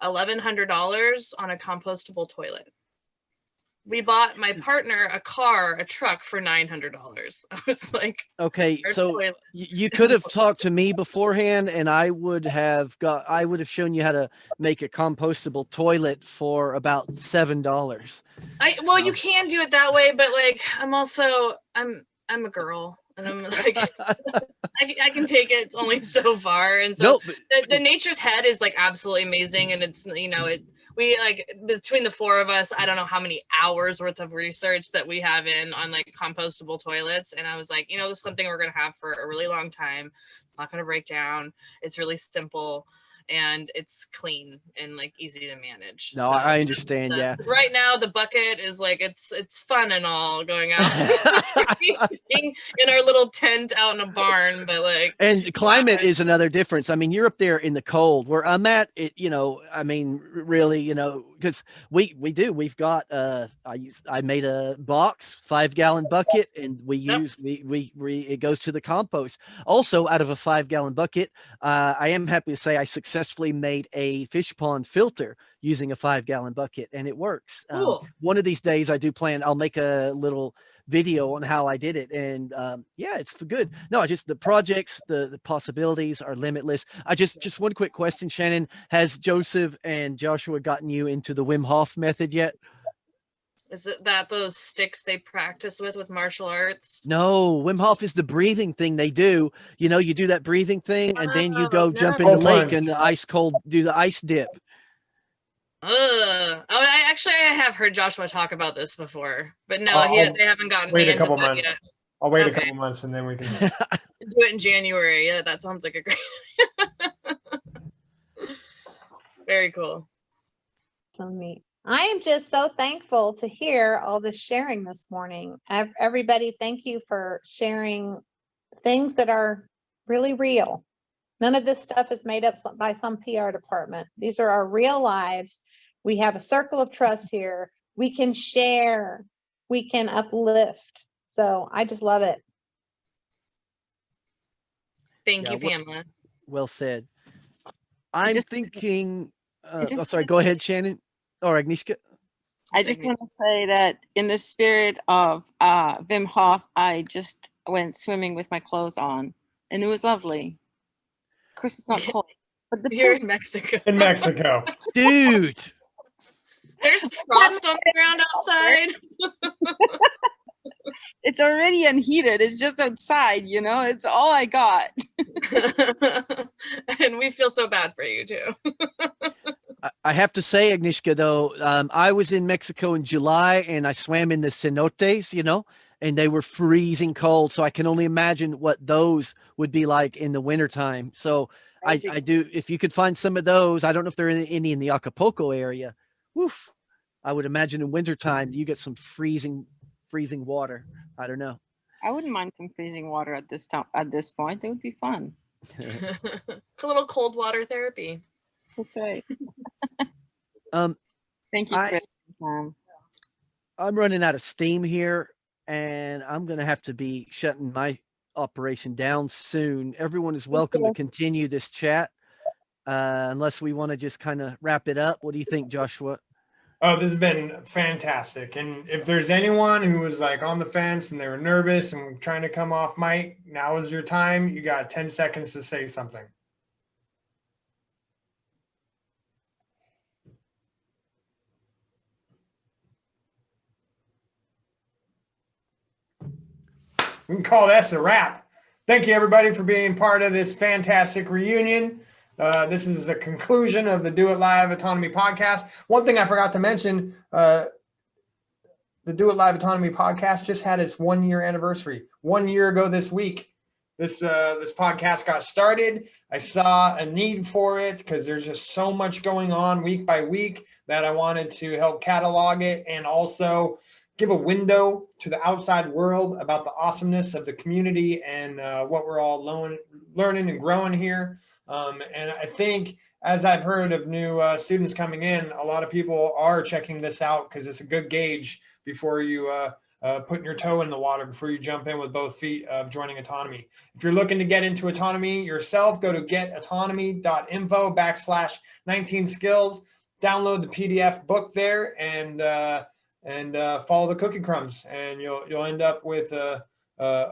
$1,100 on a compostable toilet. We bought my partner a truck for $900. I was like, okay, our so toilet you could have talked to me beforehand, and I would have shown you how to make a compostable toilet for about $7. well, you can do it that way, but like I'm a girl, and I'm like I can take it only so far. And so Nope. the Nature's Head is like absolutely amazing, and it's, you know, we like between the four of us, I don't know how many hours worth of research that we have on like compostable toilets. And I was like, you know, this is something we're gonna have for a really long time. It's not gonna break down. It's really simple and it's clean and like easy to manage. No, I understand. Yeah. 'Cause right now the bucket is like, it's fun and all going out in our little tent out in a barn, but like, and climate is another difference. I mean, you're up there in the cold where I'm at. It, you know, I mean, really, you know, because we've got I made a box 5-gallon bucket, and we it goes to the compost. Also, out of a 5-gallon bucket, I am happy to say I successfully made a fish pond filter using a 5-gallon bucket, and it works. Cool. One of these days I do plan, I'll make a little video on how I did it. And yeah, it's for good. No, just the projects, the possibilities are limitless. Just one quick question, Shannon, has Joseph and Joshua gotten you into the Wim Hof method yet? Is it that those sticks they practice with martial arts? No, Wim Hof is the breathing thing they do. You know, you do that breathing thing, and then you go jump in the lake and the ice cold, do the ice dip. Oh, I have heard Joshua talk about this before, but no, they haven't gotten me Wait a into couple that months. yet. I'll wait a Okay. couple months and then we can Do it in January. Yeah, that sounds like a great. Very cool. So neat. I am just so thankful to hear all this sharing this morning. Everybody, thank you for sharing things that are really real. None of this stuff is made up by some PR department. These are our real lives. We have a circle of trust here. We can share. We can uplift. So I just love it. Thank you, Pamela. Well said. I'm thinking, sorry, go ahead, Shannon or Agnieszka. I just want to say that in the spirit of Wim Hof, I just went swimming with my clothes on, and it was lovely. Of course, it's not cold, but You're in Mexico. In Mexico. Dude. There's frost on the ground outside. It's already unheated. It's just outside, you know, it's all I got. And we feel so bad for you too. I have to say, Agnieszka, though, I was in Mexico in July and I swam in the cenotes, you know, and they were freezing cold. So I can only imagine what those would be like in the wintertime. So I do, if you could find some of those, I don't know if there are any in the Acapulco area. Woof. I would imagine in wintertime, you get some freezing water. I don't know. I wouldn't mind some freezing water at this time. At this point, it would be fun. A little cold water therapy. That's right. Thank you, Chris. I'm running out of steam here, and I'm going to have to be shutting my operation down soon. Everyone is welcome to continue this chat, unless we want to just kind of wrap it up. What do you think, Joshua? Oh, this has been fantastic. And if there's anyone who was like on the fence and they were nervous and trying to come off mic, now is your time. You got 10 seconds to say something. we can call this a wrap. Thank you, everybody, for being part of this fantastic reunion. This is a conclusion of the Do It Live Autonomy podcast. One thing I forgot to mention, the Do It Live Autonomy podcast just had its 1 year anniversary. 1 year ago this week, this podcast got started. I saw a need for it because there's just so much going on week by week that I wanted to help catalog it and also give a window to the outside world about the awesomeness of the community and what we're all learning and growing here. And I think, as I've heard of new students coming in, a lot of people are checking this out because it's a good gauge before you putting your toe in the water, before you jump in with both feet of joining Autonomy. If you're looking to get into Autonomy yourself, go to getautonomy.info/19 skills, download the PDF book there, and follow the cookie crumbs, and you'll end up with a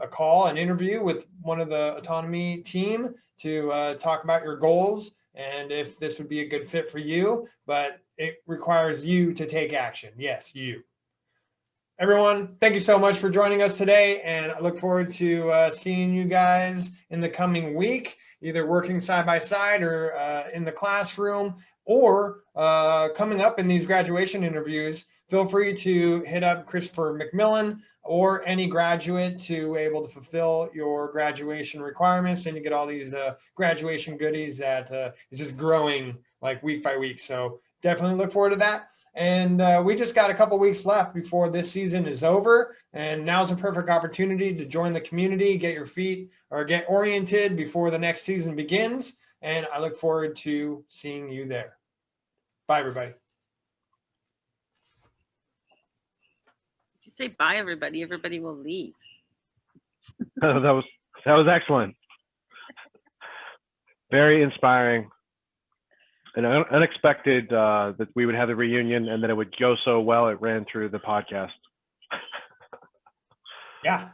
call, an interview with one of the Autonomy team to talk about your goals and if this would be a good fit for you, but it requires you to take action. Yes, you. Everyone, thank you so much for joining us today, and I look forward to seeing you guys in the coming week, either working side by side or in the classroom, or coming up in these graduation interviews. Feel free to hit up Christopher McMillan or any graduate to able to fulfill your graduation requirements, and you get all these graduation goodies that is just growing like week by week. So definitely look forward to that. And we just got a couple weeks left before this season is over, and now's a perfect opportunity to join the community, get your feet or get oriented before the next season begins. And I look forward to seeing you there. Bye, everybody. If you say bye, everybody, everybody will leave. That was excellent. Very inspiring. And unexpected that we would have the reunion and that it would go so well it ran through the podcast. Yeah,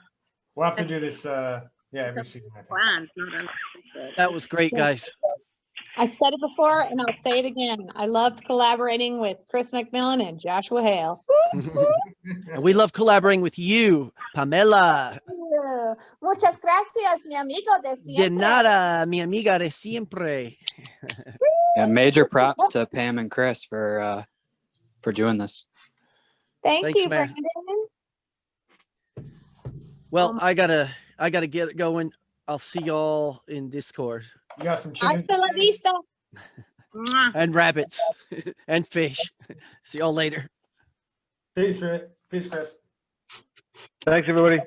we'll have to do this every season, I think. That was great, guys. I said it before and I'll say it again. I loved collaborating with Chris McMillan and Joshua Hale. And we love collaborating with you, Pamela. Muchas gracias, mi amigo de siempre. De nada, mi amiga de siempre. Yeah, major props to Pam and Chris for doing this. Thanks, you, man. Brandon. Well, I gotta get going. I'll see y'all in Discord. You got some chicken? Hasta la vista. And rabbits and fish. See y'all later. Peace, Chris. Thanks, everybody.